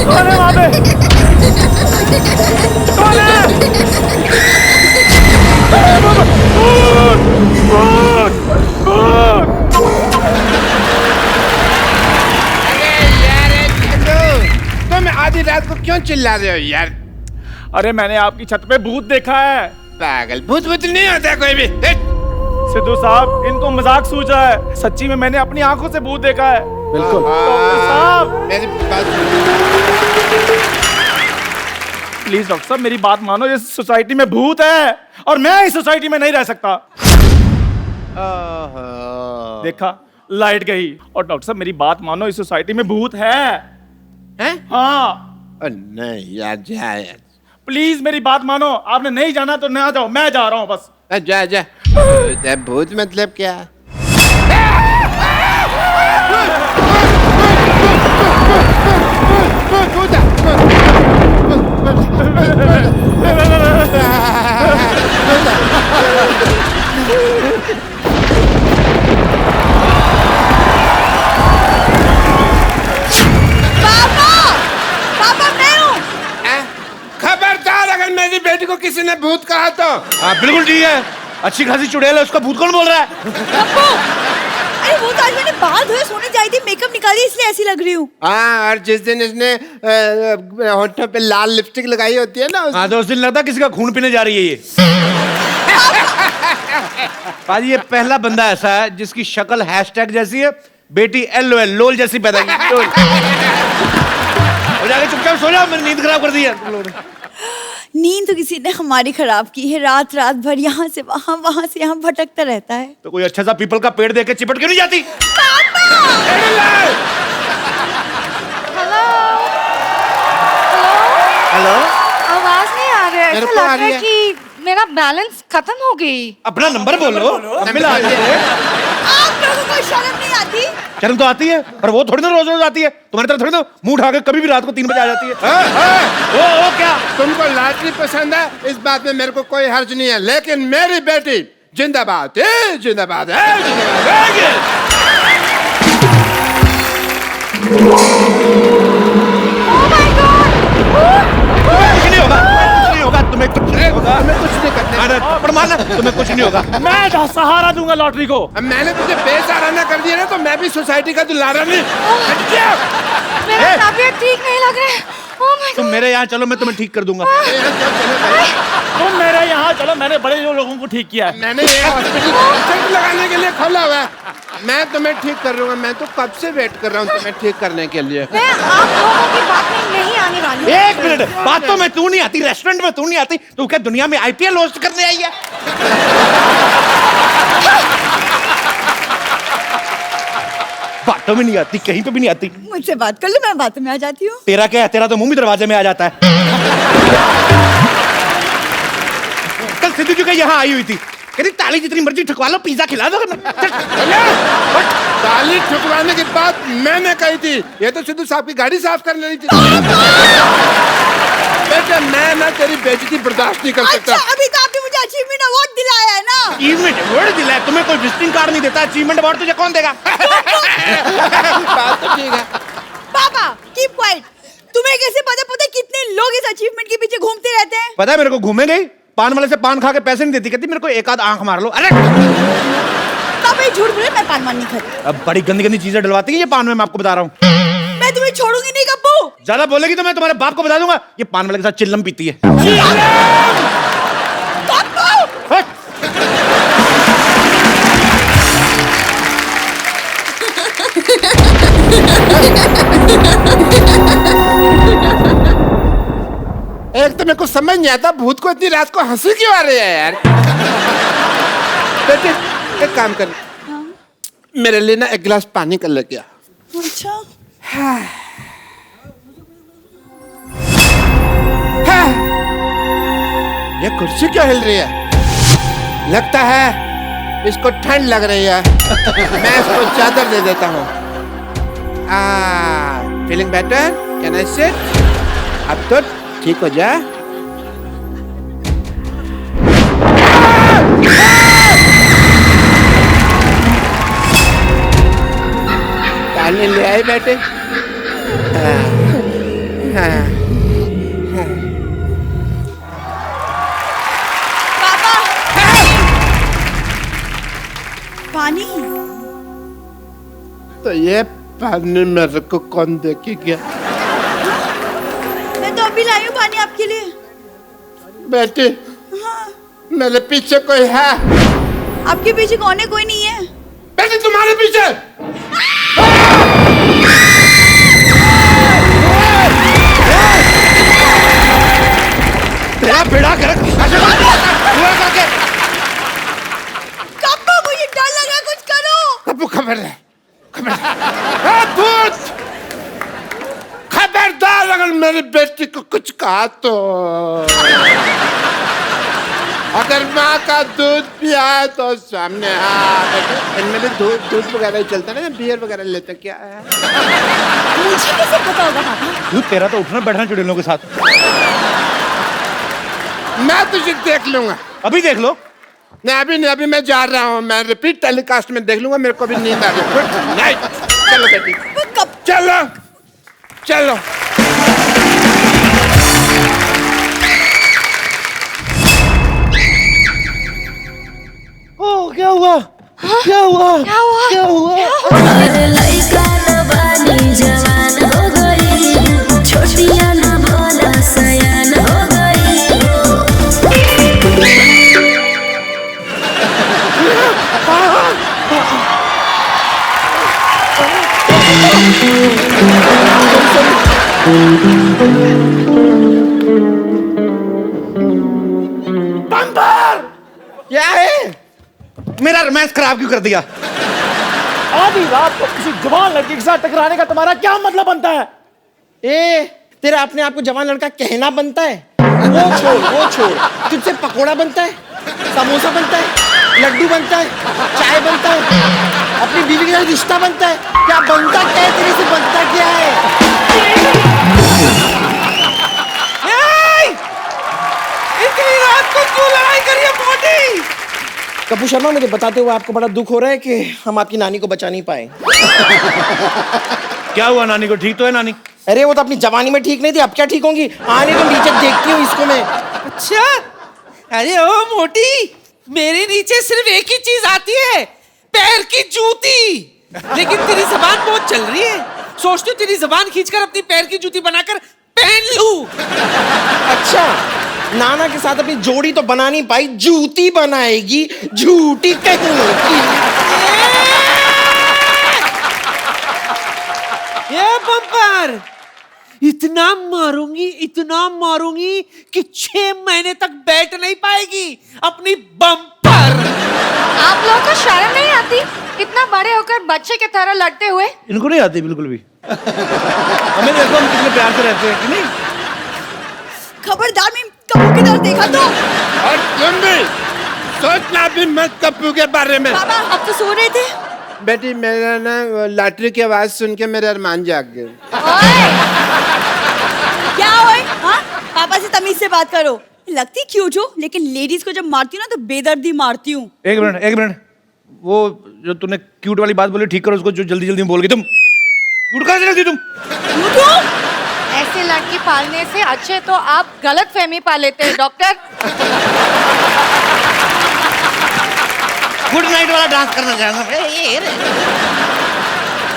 कौन है वहाँ पे? कौन है? तुम आधी रात को क्यों चिल्ला रहे हो यार? अरे मैंने आपकी छत पे भूत देखा है। पागल, भूत भूत नहीं होता कोई भी। सिद्धू साहब, इनको मजाक सूझा है, सच्ची में मैंने अपनी आंखों से भूत देखा है। बिल्कुल। डॉक्टर साहब, मेरी बात प्लीज डॉक्टर साहब, मेरी बात मानो। इस सोसाइटी में भूत है और मैं इस सोसाइटी में नहीं रह सकता। देखा, लाइट गई। और डॉक्टर साहब मेरी बात मानो, इस सोसाइटी में भूत है। हैं? हाँ। नहीं यार, जा यार। प्लीज मेरी बात मानो। आपने नहीं जाना तो ना जाओ, मैं जा रहा हूँ बस। जा जा। भूत मतलब क्या? खबरदार, अगर मेरी बेटी को किसी ने भूत कहा तो। हाँ बिल्कुल ठीक है, अच्छी खासी चुड़ैल है, उसका भूत कौन बोल रहा है? अरे वो तो आज मैंने बाल धोए सोने जाई थी, मेकअप निकाली इसलिए ऐसी लग रही हूँ। हाँ, और जिस दिन इसने होठों पे लाल लिपस्टिक लगाई होती है ना हाँ तो उस दिन लगता है किसी का खून पीने जा रही है ये। पाजी, ये पहला बंदा ऐसा है जिसकी शक्ल हैशटैग जैसी है, बेटी LOL लोल जैसी पैदा की। हो जाके चुपचाप सो जाओ, मैंने नींद खराब कर दी है तुम लोगों ने। नींद तो किसी ने हमारी खराब की है। रात रात भर यहाँ से वहाँ से यहाँ भटकता रहता है। तो कोई अच्छा सा पीपल का पेड़ देख के चिपट क्यों नहीं जाती? हेलो, आवाज नहीं आ रहा है। मेरे ऐसा को आ लग रहा रही है कि मेरा बैलेंस खत्म हो गई। अपना नंबर बोलो। नंबर आ गया है। आप लोगों को शर्म नहीं आती? शर्म तो आती है, पर वो थोड़ी ना रोज रोज आती है। तुम्हारी तरह थोड़ी ना मुंह उठा के कभी भी रात को 3 बजे आ जाती है। वो क्या? तुमको लॉटरी पसंद है, इस बात में मेरे को कोई हर्ज नहीं है, लेकिन मेरी बेटी जिंदाबाद है, जिंदाबाद है, जिंदाबाद है। कुछ नहीं होगा, कुछ नहीं होगा, तुम्हें कुछ नहीं होगा, तुम्हें कुछ नहीं करना। पर मानना तुम्हें कुछ नहीं होगा। मैं सहारा दूंगा लॉटरी को। अब मैंने तुझे बेसहारा कर दिया ना, तो मैं भी सोसाइटी का दुलारा नहीं। मेरा तबीयत ठीक नहीं लग रहा है। Oh my तुम God। मेरे यहाँ चलो, मैं तुम्हें ठीक कर दूंगा। तुम मेरे यहाँ चलो, मैंने बड़े लोगों को ठीक किया है। मैंने ये हॉस्पिटल लगाने के लिए खोला हुआ है। मैं तुम्हें ठीक कर दूंगा। मैं तो कब से वेट कर रहा हूँ तुम्हें ठीक करने के लिए। मैं आप लोगों की बात में नहीं आने वाली हूँ। एक मिनट, बातों में तू नहीं आती, रेस्टोरेंट में तू नहीं आती, तू क्या दुनिया में IPL होस्ट करने आई है? बातों में नहीं आती, कहीं पे भी नहीं आती। मुझसे बात कर लो, मैं बात में आ जाती हूँ। तेरा क्या है, तेरा तो मुंह भी दरवाजे में आ जाता है। कल सिद्धू जी का यहाँ आई हुई थी, कहती ताली जितनी मर्जी ठुकवा लो, पिज्जा खिला दो। ताली ठुकराने की बात मैंने कही थी, ये तो सिद्धू साहब की गाड़ी साफ कर लेनी थी। बेटे, मैं ना तेरी बेइज्जती बर्दाश्त नहीं कर सकता। अच्छा, अभी तो आपने मुझे अचीवमेंट अवार्ड दिलाया है ना? अचीवमेंट अवार्ड दिलाया? तुम्हें कोई विजिटिंग कार्ड नहीं देता, अचीवमेंट अवार्ड तुझे कौन देगा? बात तो ठीक है। पापा कीप क्वाइट। तुम्हें कैसे पता कितने लोग इस अचीवमेंट के पीछे घूमते रहते हैं? पता है मेरे को, घूमे गई पान वाले से पान खा के पैसे नहीं देती, कहती मेरे को एक आध आंख मार लो। अरे तब ये झूठ बोले, मैं पान मान नहीं खाती। अब बड़ी गंदी गंदी चीजें डलवाती है ये पान में, मैं आपको बता रहा हूँ। मैं तुम्हें छोड़ूंगी नहीं गप्पू। ज्यादा बोलेगी तो मैं तुम्हारे बाप को बता दूंगा, ये पान वाले के साथ चिल्लम पीती है। हट। एक तो मेरे को समझ नहीं आता, भूत को इतनी रात को हंसी क्यों आ रही है यार। बेटे, एक काम कर, मेरे लिए ना एक गिलास पानी कर लेके आ। अच्छा, ये कुर्सी क्यों हिल रही है? लगता है इसको ठंड लग रही है। मैं इसको चादर दे देता हूँ। Feeling better? Can I sit? अब तो ठीक हो जा। पानी ले आई बेटे। पापा पानी। तो ये पानी मेरे को कौन देखेगा? मैं तो अभी लाई हूँ पानी आपके लिए। बेटी, हाँ। मेरे पीछे कोई है? आपके पीछे कौन है? कोई नहीं है। बेटी तुम्हारे पीछे। तेरा बेड़ा गर्क कप्पू मुझे डर लगा, कुछ करो। कप्पू खबर है, भूत! खबरदार अगर मेरी बेटी को कुछ कहा तो अगर माँ का दूध पिया है तो सामने इनमें भी दूध वगैरह ही चलता है ना, बियर वगैरह लेते क्या है? मुझे कैसे पता होगा पापा? तू तेरा तो उठना बैठना चुड़ैलों के साथ। मैं तुझे देख लूंगा। अभी देख लो। नहीं अभी नहीं, अभी मैं जा रहा हूँ, मैं रिपीट टेलीकास्ट में देख लूंगा। मेरे को भी नींद आ रही है। Good night. चलो बेटी, चलो चलो। ओ क्या हुआ? क्या हुआ? क्या हुआ? क्या हुआ? अरे लइका न बानी जवान हो गई, छोटिया न भोला सयान हो गई। क्या है? मेरा रोमांस खराब क्यों कर दिया? आधी रात को किसी जवान लड़की के साथ टकराने का तुम्हारा क्या मतलब बनता है? तेरा अपने आप को जवान लड़का कहना बनता है? वो छोड़, तुझसे पकोड़ा बनता है, समोसा बनता है, लड्डू बनता है, चाय बनता है, अपनी बीवी के साथ रिश्ता बनता है। क्या बनता क्या है तेरे से? बनता क्या है? इतनी रात को क्यों लड़ाई करी है मोटी? कपूर शर्मा, मुझे बताते हुए आपको बड़ा दुख हो रहा है कि हम आपकी नानी को बचा नहीं पाए। क्या हुआ नानी को? ठीक तो है नानी? अरे वो तो अपनी जवानी में ठीक नहीं थी, अब क्या ठीक होंगी? आने तो नीचे देखती हूँ इसको मैं। अच्छा, अरे ओ मोटी, मेरे नीचे सिर्फ एक ही चीज आती है, पैर की जूती। लेकिन तेरी जबान बहुत चल रही है, सोचती हूँ तेरी जबान खींचकर अपनी पैर की जूती बनाकर पहन लूं। अच्छा, नाना के साथ अपनी जोड़ी तो बना नहीं पाई, जूती बनाएगी, झूठी कहीं की। ये बम्पर, इतना मारूंगी कि 6 महीने तक बैठ नहीं पाएगी अपनी बम्पर। आप लोगों को शर्म नहीं आती इतना बड़े होकर बच्चे के तरह लड़ते हुए? इनको नहीं आती बिल्कुल भी। हमें देखो हम कितने प्यार से रहते हैं कि नहीं? खबरदार, मैं कप्पू की तरफ देखा तो। और तुम भी सोचना भी मत कप्पू के बारे में। पापा अब तो सो रहे थे। बेटी मेरा ना लॉटरी की आवाज सुन के मेरे अरमान जाग गए। क्या हुआ? हाँ, पापा से तमीज से बात करो। लगती क्यूट हो, लेकिन लेडीज को जब मारती हूँ ना तो बेदर्दी मारती हूँ। एक मिनट, वो जो तूने क्यूट वाली बात बोली ठीक करो उसको, जो जल्दी जल्दी में बोल गई तुम। क्यूट कहाँ से जल्दी तुम? ऐसे लड़की पालने से अच्छे तो आप गलत फहमी पा लेते हैं डॉक्टर। गुड नाइट वाला डांस करना चाहूंगा।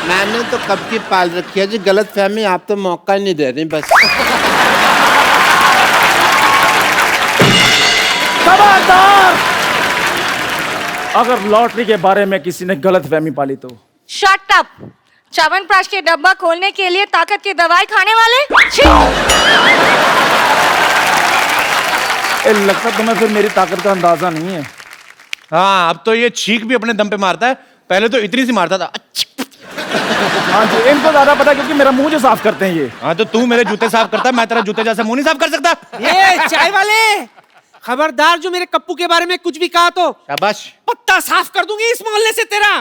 मैंने तो कब की पाल रखी है जी गलत फहमी, आप तो मौका ही नहीं दे रही बस। खबरदार! अगर लॉटरी के बारे में किसी ने गलत फहमी पाली तो शट अप! च्यवनप्राश के डब्बा खोलने के लिए ताकत की दवाई खाने वाले? लगता तुम्हें फिर मेरी ताकत का अंदाजा नहीं है। हाँ, अब तो ये छींक भी अपने दम पे मारता है, पहले तो इतनी सी मारता था। हाँ जी, इनको ज्यादा पता क्योंकि मेरा मुंह जो साफ करते हैं ये। हाँ तो तू मेरे जूते साफ करता है, मैं तेरा जूते जैसा मुंह नहीं साफ कर सकता। ये चाय वाले, खबरदार जो मेरे कप्पू के बारे में कुछ भी कहा तो शाबाश। पत्ता साफ कर दूंगी इस मोहल्ले से तेरा।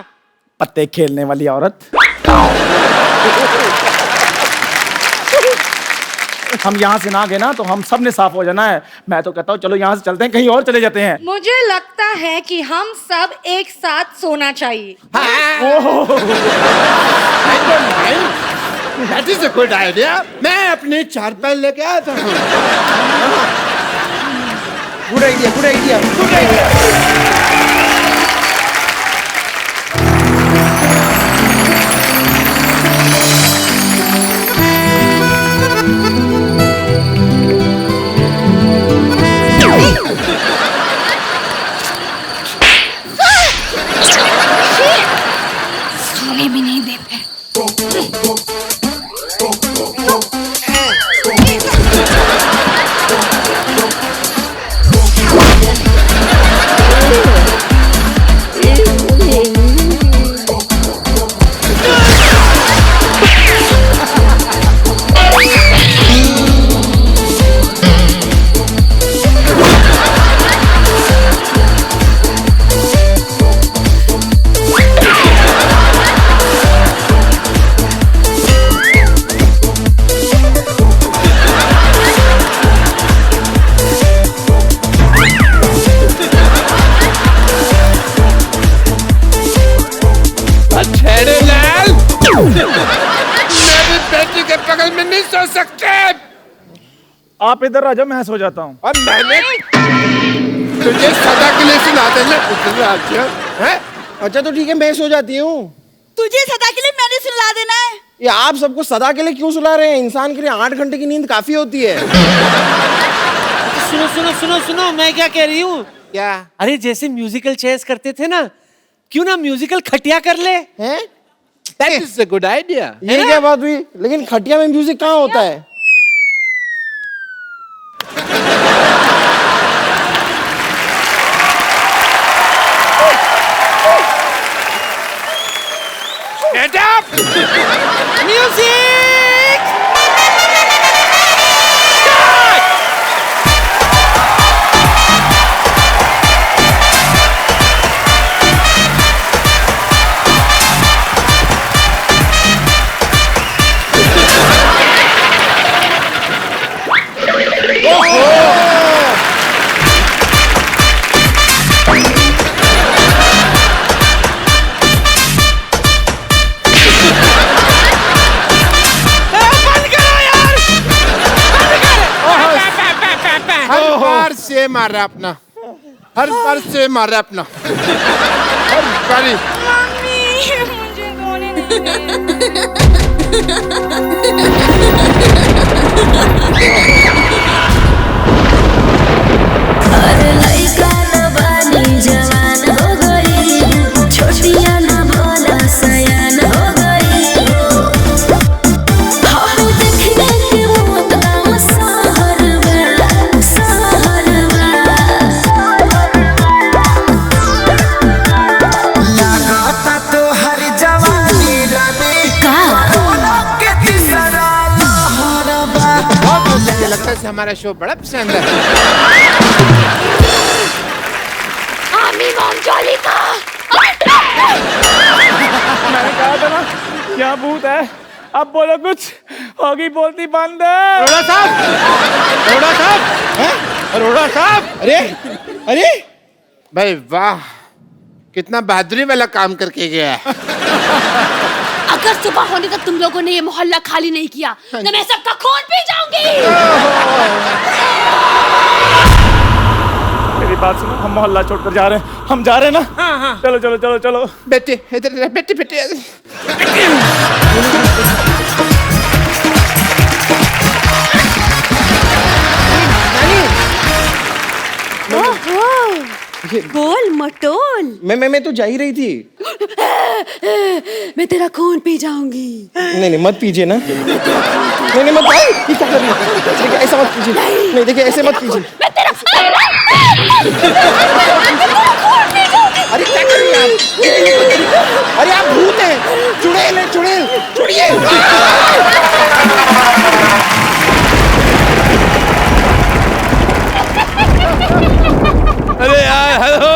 पत्ते खेलने वाली औरत। हम यहाँ से ना गए ना तो हम सब ने साफ हो जाना है। मैं तो कहता हूँ चलो यहाँ से चलते हैं, कहीं और चले जाते हैं। मुझे लगता है कि हम सब एक साथ सोना चाहिए। That is a good idea. मैं अपने चारपाई लेके आता हूँ। Good idea, good idea, good idea. सोने भी नहीं देते। छेड़ेलाल, मेरी बेटी के बगल में नहीं सो सकते। आप इधर आ जाओ, मैं सो जाता हूँ। और मैंने तुझे सदा के लिए सुना देना उधर आ जा, हैं? अच्छा तो ठीक है, मैं सो जाती हूँ। तुझे सदा के लिए मैंने सुला देना है। ये आप सबको सदा के लिए क्यों सुला रहे हैं? इंसान के लिए 8 घंटे की नींद काफी होती है। सुनो सुनो सुनो सुनो, मैं क्या कह रही हूँ? क्या? अरे जैसे म्यूजिकल चेयर्स करते थे ना, क्यों ना म्यूजिकल खटिया कर ले? हैं? That is a good idea. ये क्या बात हुई? लेकिन खटिया में म्यूजिक कहाँ होता है? Get up! म्यूजिक! हर बार से मार रहा अपना, हर बार से मार रहा अपना, हर बारी। मुझे सोने नहीं अरे लइका न बानी जवान हो गई, छोटिया न भोला सयान हो गई। हम देखने के मौत गाँव सहरवा, सहरवा। लागता तो हर जवानी रमे का? के तीसरा लहरबा। मुझे लगता है हमारा शो बड़ा पसंद है। आमी मोम जॉली का। मैंने कहा था ना, क्या भूत है। अब बोलो कुछ, होगी बोलती बंद है। अरोड़ा साहब, अरोड़ा साहब, हैं? अरोड़ा साहब, अरे अरे भाई वाह, कितना बहादुरी वाला काम करके गया है। अगर सुबह होने तक तुम लोगों ने ये मोहल्ला खाली नहीं किया तो मैं सबका खून पी जाऊंगी। मेरी बात सुनो, हम मोहल्ला छोड़कर जा रहे हैं, हम जा रहे हैं ना। हाँ हाँ। चलो चलो चलो चलो। बेटे इधर बेटे बेटे। गोल मटोल। मैं तो जा ही रही थी। मैं तेरा खून पी जाऊंगी। नहीं मत पीजिए ना। नहीं मत। ये क्या कर रही है? देखिए ऐसा मत कीजिए। नहीं देखिए ऐसे मत कीजिए। अरे क्या कर रही हैं आप? अरे आप भूत हैं। चुड़ैल है, चुड़ैल, छुड़िए। अरे यार, हेलो।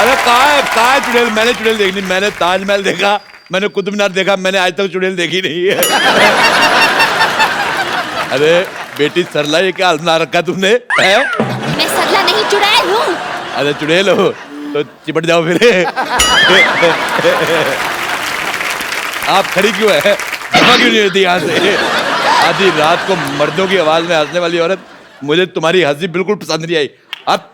अरे कहाँ है चुड़ैल? मैंने चुड़ैल देखनी, मैंने ताजमहल देखा, मैंने कुतुब मीनार देखा, मैंने आज तक चुड़ैल देखी नहीं है। अरे बेटी सरला, ये क्या बना रखा तुमने? है? मैं सरला नहीं चुड़ैल हूँ। अरे चुड़ैल हो तो चिपट जाओ फिर। आप खड़ी क्यों है? दफा क्यों नहीं होती यहाँ से? आधी रात को मर्दों की आवाज में हंसने वाली औरत, मुझे तुम्हारी हंसी बिल्कुल पसंद नहीं आई। अब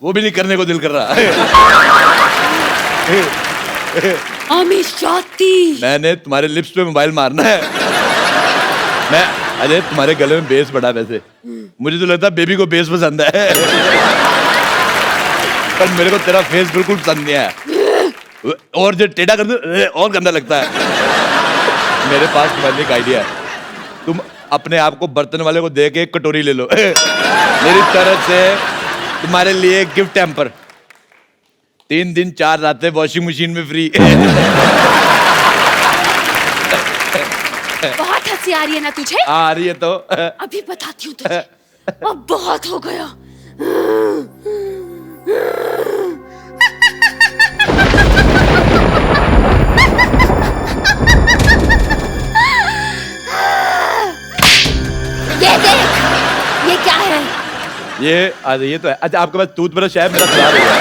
वो भी नहीं करने को दिल कर रहा है। मैंने तुम्हारे लिप्स पे मोबाइल मारना है। मैं अरे तुम्हारे गले में बेस बड़ा, वैसे मुझे तो लगता है बेबी को बेस पसंद है, पर मेरे को तेरा फेस बिल्कुल पसंद नहीं है। और जो टेढ़ा कर दो और गंदा लगता है। मेरे पास तुम्हारे लिए एक आइडिया है। तुम अपने आप को बर्तन वाले को दे के एक कटोरी ले लो। मेरी तरफ से तुम्हारे लिए गिफ्ट हैम्पर। 3 दिन 4 रातें वॉशिंग मशीन में फ्री। बहुत हंसी आ रही है ना तुझे? आ रही है तो अभी बताती हूँ तुझे। अब बहुत हो गया। ये देख, ये क्या है? ये तो है। अच्छा, आपके पास टूथब्रश है? मेरा खराब हो गया।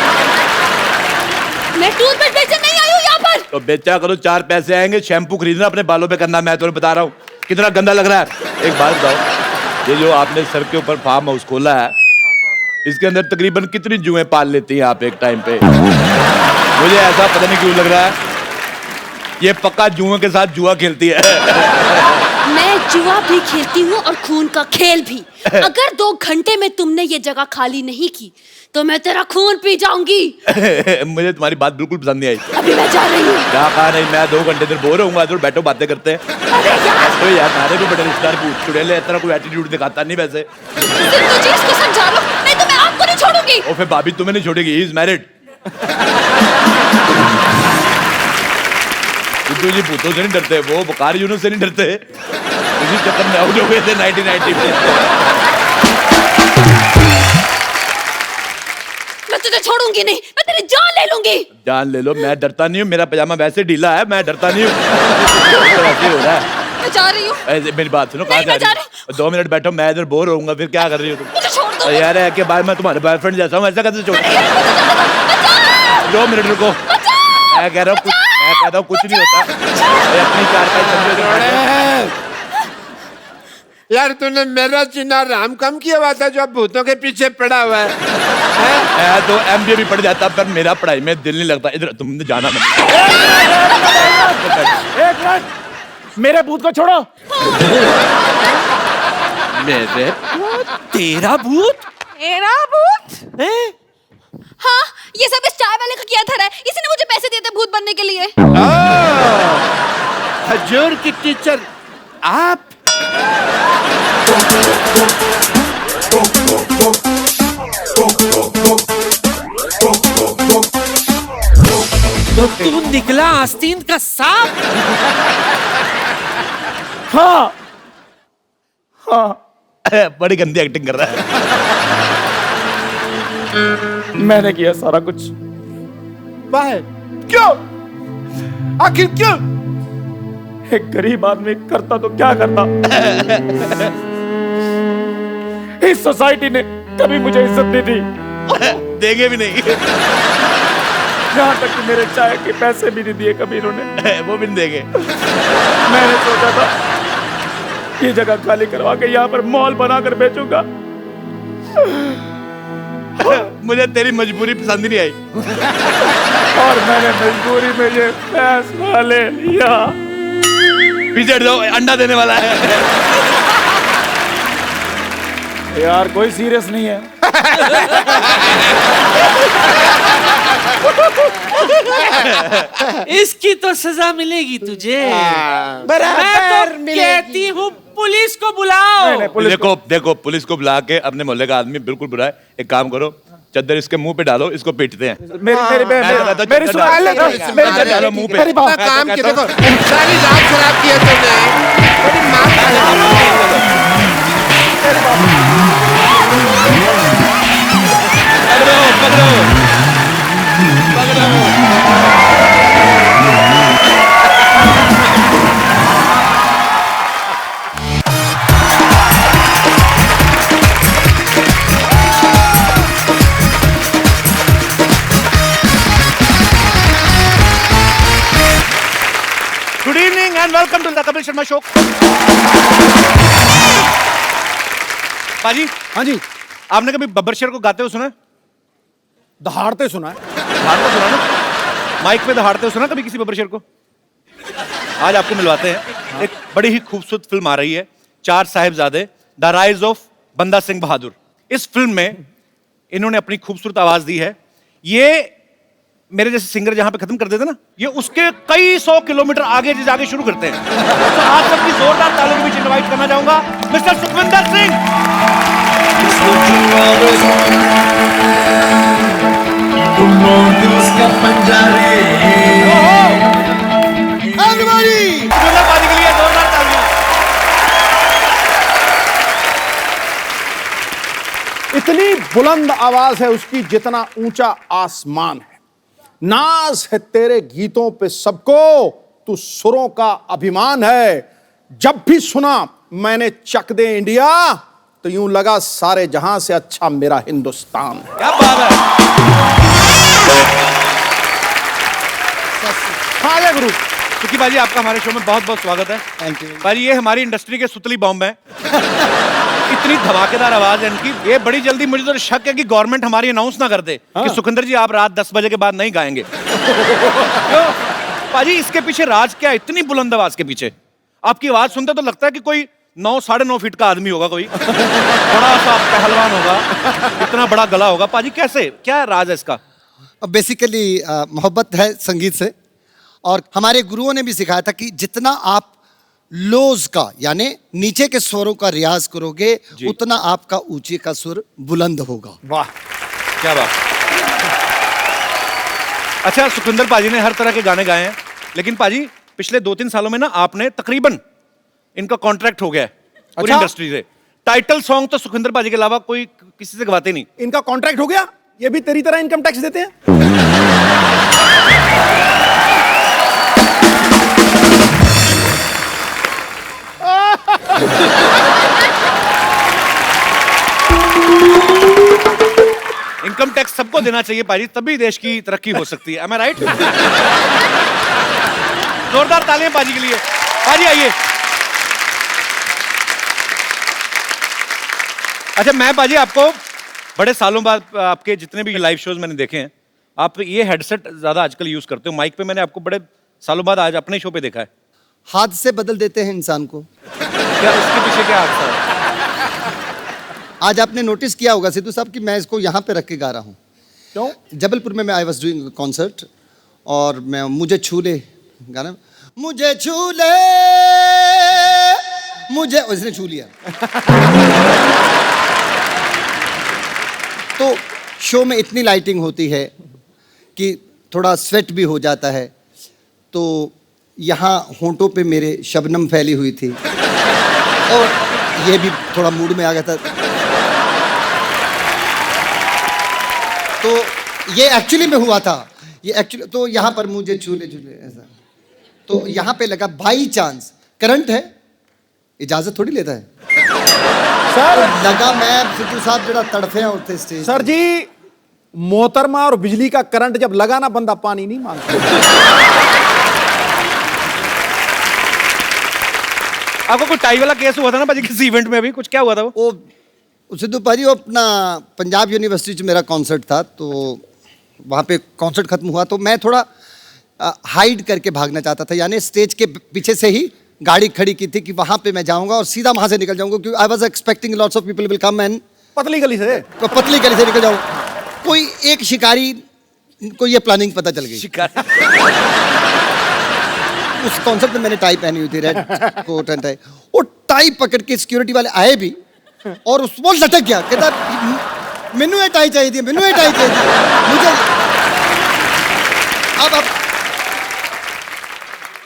मैं टूथब्रश बेचने नहीं आई हूँ यहाँ पर। तो बेचा करो, 4 पैसे आएंगे। शैम्पू खरीदना अपने बालों पे करना। मैं तुम्हें बता रहा हूँ कितना गंदा लग रहा है। एक बात बताओ, ये जो आपने सर के ऊपर फार्म हाउस खोला है, इसके अंदर तकरीबन कितनी जुएं पाल लेती हैं आप एक टाइम पे? मुझे ऐसा पता नहीं क्यों लग रहा है ये पक्का जुओं के साथ जुआ खेलती है। मैं जुआ भी खेलती हूँ और खून का खेल भी। अगर 2 घंटे में तुमने ये जगह खाली नहीं की तो मैं तेरा खून पी जाऊंगी। मुझे तुम्हारी बात बिल्कुल पसंद नहीं आई। अभी मैं जा रही हूँ। क्या कहा नहीं, मैं 2 घंटे देर बोर होऊंगा तो बैठो बातें करते हैं। अरे यार, तो यार नारे को बड़े रिश्तेदार पूछ चुड़ैल इतना कोई एटीट्यूड दिखाता नहीं वैसे। सिद्धू जी इसको समझा लो, नहीं तो मैं आपको नहीं छोड़ूंगी। और फिर भाभी तुम्हें नहीं छोड़ेगी, ही इज मैरिड। सिद्धू जी भूतों से नहीं डरते, वो बुखार यूनुस से नहीं डरते। इसी चक्कर में आउट हो गए थे 1990 में। मैं तुझे छोड़ूंगी नहीं, मैं तेरी जान ले लूंगी। जान ले लो, मैं डरता नहीं हूँ। मेरा पजामा वैसे ढीला है, मैं डरता नहीं हूँ। ऐसे हो रहा है। मैं जा रही हूँ। मेरी बात सुनो, कहाँ जा रही हो? 2 मिनट बैठो, मैं इधर बोर होऊंगा, फिर क्या कर रही हो तुम? मुझे छोड़ दो। यार है कि बाद मैं तुम्हारे बॉयफ्रेंड जैसा हूँ, ऐसा कैसे छोड़? 2 मिनट रुको, मैं कह रहा हूँ कुछ नहीं होता। अपनी 4-5 समझो। यार तूने मेरा चिन्ह राम कम किया हुआ था जो अब भूतों के पीछे पड़ा हुआ है। मैं तो MBA भी पढ़ जाता, पर मेरा पढ़ाई में दिल नहीं लगता। इधर तुमने जाना नहीं। एक मिनट, मेरे भूत को छोड़ो। मेरे तेरा भूत? मेरा भूत? हाँ, ये सब इस चाय वाले का किया था। इसी ने मुझे पैसे दिए थे भूत बनने के लिए। हजूर की टीचर आप? तो तू निकला आस्तीन का सांप? हाँ हाँ, बड़ी गंदी एक्टिंग कर रहा है। मैंने किया सारा कुछ। वाह, क्यों? आखिर क्यों? एक गरीब आदमी करता तो क्या करता। इस सोसाइटी ने कभी मुझे इज्जत नहीं दी, देंगे भी नहीं। यहाँ तक कि मेरे चाय के पैसे भी नहीं दिए कभी इन्होंने। वो भी नहीं देंगे। मैंने सोचा था ये जगह खाली करवा के यहाँ पर मॉल बनाकर बेचूंगा। मुझे तेरी मजबूरी पसंद नहीं आई, और मैंने मजबूरी में ये फैसला ले लिया। पीछे हट जाओ, अंडा देने वाला है। यार कोई सीरियस नहीं है। इसकी तो सजा मिलेगी तुझे। बराबर मैं तो मिलेगी। कहती हूँ पुलिस को बुलाओ। नहीं, पुलिस को- देखो पुलिस को बुला के, अपने मोहल्ले का आदमी बिल्कुल बुरा है। एक काम करो, चद्दर इसके मुंह पे डालो, इसको पीटते हैं। मेरी सुनो, चद्दर डालो मुंह पे। मेरी बात- काम की देखो, सारी रात खराब की है तुमने। बड़ी मार good evening and welcome to the Kapil Sharma show. पाजी, हाँ जी, आपने कभी बब्बर शेर को गाते हुए सुना है? दहाड़ते सुना है। दहाड़ते सुना ना? माइक पे दहाड़ते हुए सुना कभी किसी बब्बर शेर को? आज आपको मिलवाते हैं। एक बड़ी ही खूबसूरत फिल्म आ रही है, चार साहिबजादे, द राइज ऑफ बंदा सिंह बहादुर। इस फिल्म में इन्होंने अपनी खूबसूरत आवाज दी है। ये मेरे जैसे सिंगर जहां पे खत्म कर देते ना, ये उसके कई 100 किलोमीटर आगे जाके शुरू करते हैं। तो आप सबकी जोरदार तालियों के बीच इनवाइट करना चाहूंगा मिस्टर सुखविंदर सिंह। सुखविंदर पाजी के लिए जोरदार तालियां। इतनी बुलंद आवाज है उसकी जितना ऊंचा आसमान है। नाज है तेरे गीतों पे सबको, तू सुरों का अभिमान है। जब भी सुना मैंने चक दे इंडिया, तो यूं लगा सारे जहां से अच्छा मेरा हिंदुस्तान है। क्या बात है। हाँ जय गुरु। सुखी बाजी, आपका हमारे शो में बहुत बहुत स्वागत है। Thank you. बाजी, ये हमारी इंडस्ट्री के सुतली बॉम्ब है। इतनी धमाकेदार आवाज है इनकी, ये बड़ी जल्दी, मुझे तो शक है कि गवर्नमेंट हमारी अनाउंस ना कर दे कि सुखिंदर जी आप रात 10 बजे के बाद नहीं गाएंगे। क्यों पाजी, इसके पीछे राज क्या है? इतनी बुलंद आवाज के पीछे आपकी आवाज सुनते तो लगता है कि कोई 9 साढ़े 9 फीट का आदमी होगा, कोई बड़ा सा पहलवान होगा, इतना बड़ा गला होगा। पाजी कैसे, क्या राज है इसका? बेसिकली मोहब्बत है संगीत से, और हमारे गुरुओं ने भी सिखाया था कि जितना आप लोज का यानी नीचे के स्वरों का रियाज करोगे, उतना आपका ऊंचे का सुर बुलंद होगा। वाह, क्या बात। अच्छा, सुखविंदर पाजी ने हर तरह के गाने गाए हैं, लेकिन पाजी पिछले 2-3 सालों में ना आपने तकरीबन, इनका कॉन्ट्रैक्ट हो गया है पूरी इंडस्ट्री से। टाइटल सॉन्ग तो सुखविंदर पाजी के अलावा कोई किसी से गवाते नहीं। इनका कॉन्ट्रैक्ट हो गया? ये भी तेरी तरह इनकम टैक्स देते हैं? इनकम टैक्स सबको देना चाहिए पाजी, तभी देश की तरक्की हो सकती है। Am I right? जोरदार तालियां पाजी के लिए। पाजी आइए। अच्छा, मैं पाजी आपको बड़े सालों बाद, आपके जितने भी लाइव शोज मैंने देखे हैं, आप ये हेडसेट ज्यादा आजकल यूज करते हो। माइक पे मैंने आपको बड़े सालों बाद आज अपने शो पे देखा है। हाथ से बदल देते हैं इंसान को। क्या उसके पीछे क्या हादसा है? आज आपने नोटिस किया होगा सिद्धू साहब कि मैं इसको यहाँ पे रख के गा रहा हूँ। क्यों? जबलपुर में मैं आई वॉज डूइंग कॉन्सर्ट, और मैं मुझे छू ले गाना, मुझे छू ले, मुझे, उसने छू लिया। तो शो में इतनी लाइटिंग होती है कि थोड़ा स्वेट भी हो जाता है, तो यहाँ होंठों पे मेरे शबनम फैली हुई थी, और ये भी थोड़ा मूड में आ गया था। तो ये एक्चुअली में हुआ था, ये एक्चुअली, तो यहाँ पर मुझे झूले झूले ऐसा, तो यहाँ पे लगा बाई चांस, करंट है, इजाजत थोड़ी लेता है सर। तो लगा, मैं सिद्धू साहब जरा तड़फे हैं उठते स्टेज। सर जी, मोहतरमा और बिजली का करंट जब लगा ना, बंदा पानी नहीं मांगता। आपको कोई टाई वाला केस हुआ था ना पाजी किसी इवेंट में? अभी कुछ क्या हुआ था? वो सिद्धू पाजी, वो अपना पंजाब यूनिवर्सिटी में मेरा कॉन्सर्ट था, तो वहाँ पे कॉन्सर्ट खत्म हुआ तो मैं थोड़ा हाइड करके भागना चाहता था, यानी स्टेज के पीछे से ही गाड़ी खड़ी की थी कि वहाँ पे मैं जाऊँगा और सीधा वहाँ से निकल जाऊँगा, क्योंकि I was expecting lots of people will come and पतली गली से, तो पतली गली से निकल जाऊँ। कोई एक शिकारी को ये प्लानिंग पता चल गई। शिकारी? उस कॉन्सर्ट में मैंने टाई पहनी हुई थी, रेड कोट एंड टाई। वो टाई पकड़ के सिक्योरिटी वाले आए भी, और उस वो लटक गया, कहता मैनू ये टाई चाहिए थी, मैनू ये टाई चाहिए थी मुझे। अब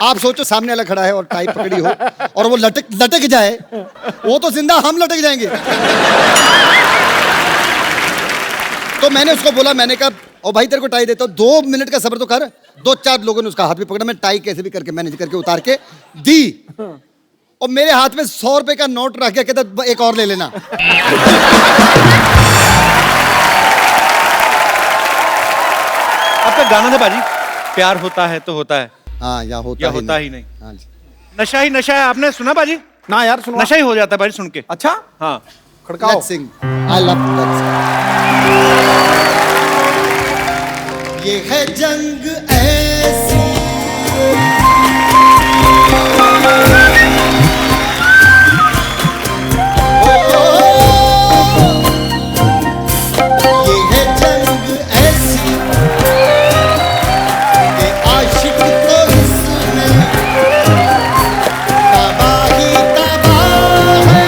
आप सोचो, सामने वाला खड़ा है और टाई पकड़ी हो, और वो लटक जाए, वो तो जिंदा, हम लटक जाएंगे। तो मैंने उसको बोला, मैंने कहा ओ भाई तेरे को टाई देता हूँ, 2 मिनट का सब्र तो कर। 2-4 लोगों ने उसका हाथ भी पकड़ा, मैं टाई कैसे भी करके मैनेज करके उतार के दी, और मेरे हाथ में 100 रुपए का नोट रख गया, कहता एक और ले लेना। आपका गाना था बाजी, प्यार होता है तो होता है, हाँ यहाँ या होता ही नहीं। हाँ जी। नशा ही नशा है, आपने सुना बाजी? ना यार सुनो। नशा ही हो जाता है बाजी सुन के। अच्छा हाँ खड़काओ। Let's sing. I love that song. ये है जंग ऐसी ये है जंग ऐसी कि आशिक तो इसमें तबाही तबाह है।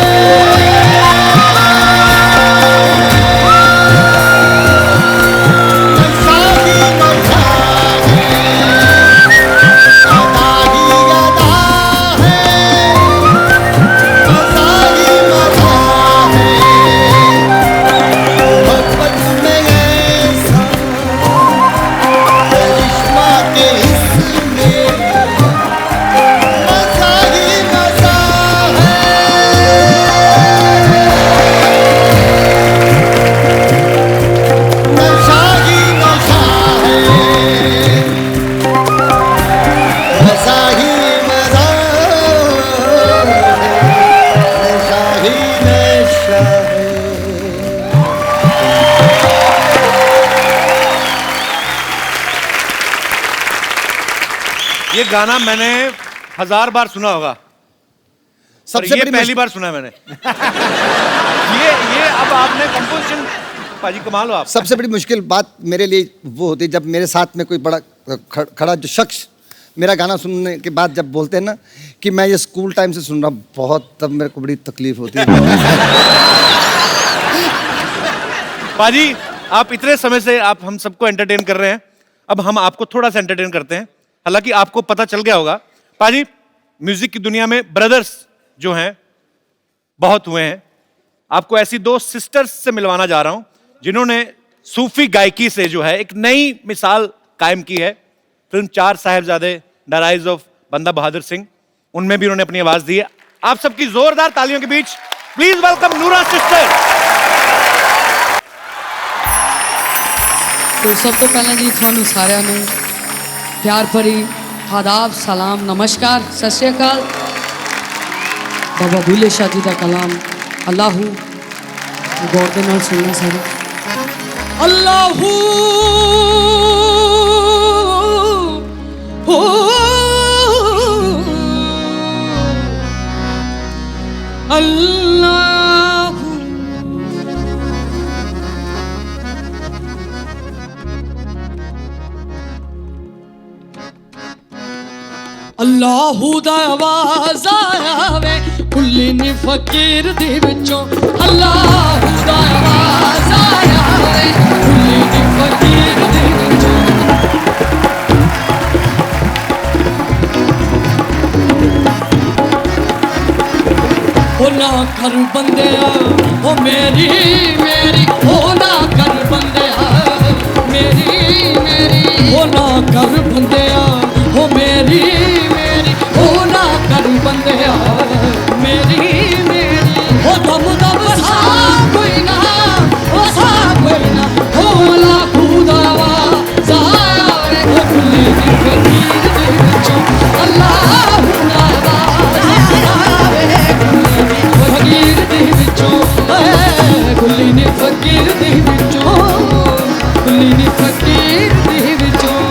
ये गाना मैंने 1000 बार सुना होगा, सबसे ये बड़ी पहली बार सुना मैंने। ये अब आपने कंपोजिशन पाजी कमाल हो आप। सबसे बड़ी मुश्किल बात मेरे लिए वो होती है जब मेरे साथ में कोई बड़ा खड़ा जो शख्स मेरा गाना सुनने के बाद जब बोलते हैं ना कि मैं ये स्कूल टाइम से सुन रहा हूँ बहुत, तब मेरे को बड़ी तकलीफ होती है। पाजी आप इतने समय से आप हम सबको एंटरटेन कर रहे हैं, अब हम आपको थोड़ा सा एंटरटेन करते हैं। हालांकि आपको पता चल गया होगा पाजी, म्यूजिक की दुनिया में ब्रदर्स जो हैं बहुत हुए हैं। आपको ऐसी दो सिस्टर्स से मिलवाना जा रहा हूं जिन्होंने सूफी गायकी से जो है एक नई मिसाल कायम की है। फिल्म चार साहिबजादे द राइज ऑफ बंदा बहादुर सिंह, उनमें भी उन्होंने अपनी आवाज दी है। आप सबकी जोरदार तालियों के बीच प्लीज वेलकम नूरा सिस्टर। तो सब तो पहले जी थानू सारिਆਂ ਨੂੰ प्यार भरी आदाब सलाम नमस्कार सत श्री अकाल। बाबा बुल्ले शाह जी का कलाम अल्लाहू गौर के नाल सुनना सारे। अल्लाहू अल्लाहू अल्लाहू दा आवाज आया वे कुल्ली नी फकीर दे विचों। अल्लाहू दा आवाज आया वे कुल्ली नी फकीर दे विचों। ओ ना कर बंदिया ओ मेरी मेरी, ओ ना कर बंदिया मेरी मेरी, ओ ना कर बंदिया ओ मेरी मेरी, ओ ना कर बंदिया मेरी मेरी। ओ दम दम सा कोई ना, ओ सा कोई ना, ओ लाखू दा आवाज आया वे ओ कुल्ली दी फकीर दे विचों। अल्लाहू दा आवाज आया वे फकीर दे विचों, कुल्ली दी फकीर दे विचों, कुल्ली दी फकीर दे विचों।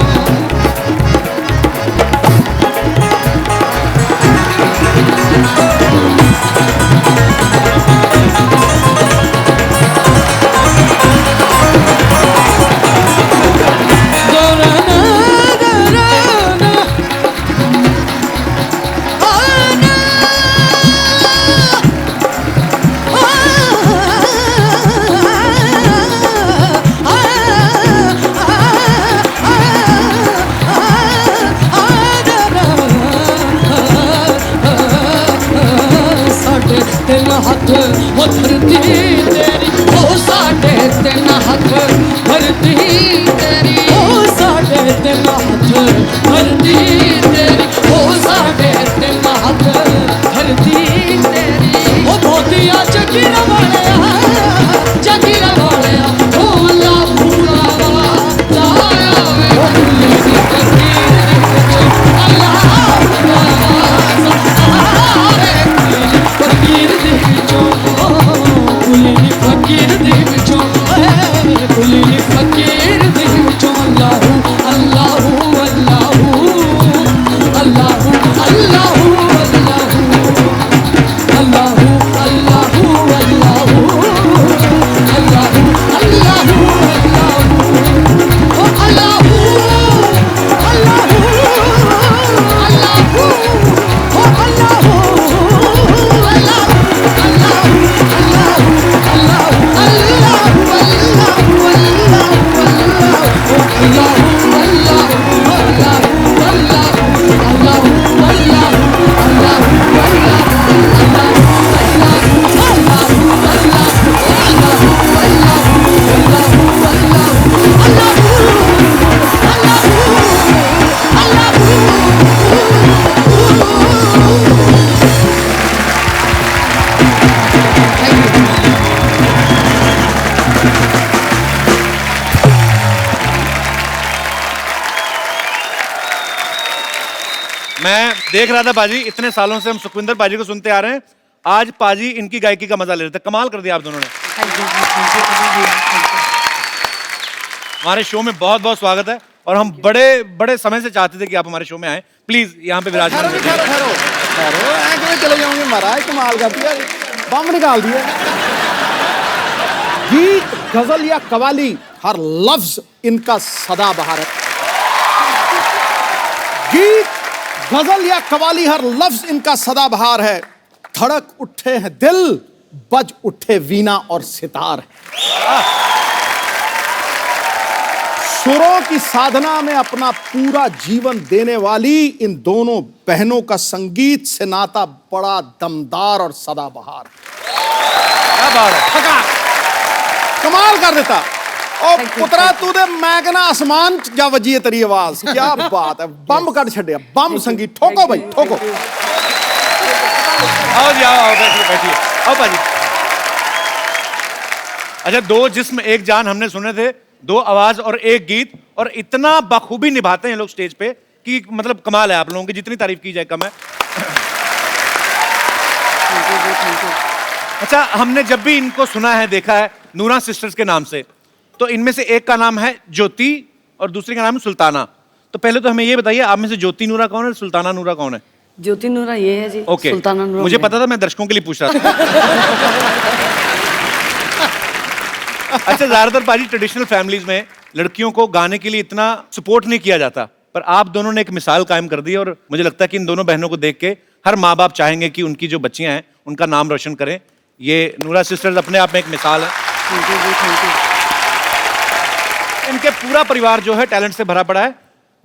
मैं देख रहा था पाजी, इतने सालों से हम सुखविंदर पाजी को सुनते आ रहे हैं, आज पाजी इनकी गायकी का मजा ले रहे थे। कमाल कर दिया आप दोनों ने। हमारे शो में बहुत बहुत स्वागत है और हम बड़े बड़े समय से चाहते थे कि आप हमारे शो में आए। प्लीज यहाँ पे विराजमान ठहरो चले जाऊंगे महाराज, कमाल कर दिया, बम निकाल दिया। गीत, गजल या कवाली, हर लफ्ज इनका सदाबहार है। गीत, गजल या कवाली, हर लफ्ज इनका सदाबहार है। धड़क उठे हैं दिल, बज उठे वीणा और सितार है। सुरों की साधना में अपना पूरा जीवन देने वाली इन दोनों बहनों का संगीत से नाता बड़ा दमदार और सदाबहार है। क्या बात है, कमाल कर देता। और पुत्रा तूने मैगना आसमान जा वजी है तेरी आवाज, क्या बात है, बम कट छड़िया, बम संगीत। ठोको भाई ठोको। आओ जी, आओ बैठिए, आओ पाजी। अच्छा, दो जिस्म एक जान हमने सुने थे, दो आवाज और एक गीत, और इतना बखूबी निभाते हैं लोग स्टेज पे कि मतलब कमाल है। आप लोगों की जितनी तारीफ की जाए कम है। अच्छा, हमने जब भी इनको सुना है, देखा है नूरा सिस्टर्स के नाम से, तो इनमें से एक का नाम है ज्योति और दूसरे का नाम है सुल्ताना। तो पहले तो हमें ये बताइए, आप में से ज्योति नूरा कौन है, सुल्ताना नूरा कौन है? ज्योति नूरा ये है जी। ओके, सुल्ताना नूरा मुझे पता था, मैं दर्शकों के लिए पूछ रहा था। अच्छा, ज्यादातर पाजी ट्रेडिशनल फैमिलीज में लड़कियों को गाने के लिए इतना सपोर्ट नहीं किया जाता, पर आप दोनों ने एक मिसाल कायम कर दी और मुझे लगता है कि इन दोनों बहनों को देख के हर माँ बाप चाहेंगे कि उनकी जो बच्चियां हैं उनका नाम रोशन करें। ये नूरा सिस्टर्स अपने आप में एक मिसाल है। इनके पूरा परिवार जो है टैलेंट से भरा पड़ा है,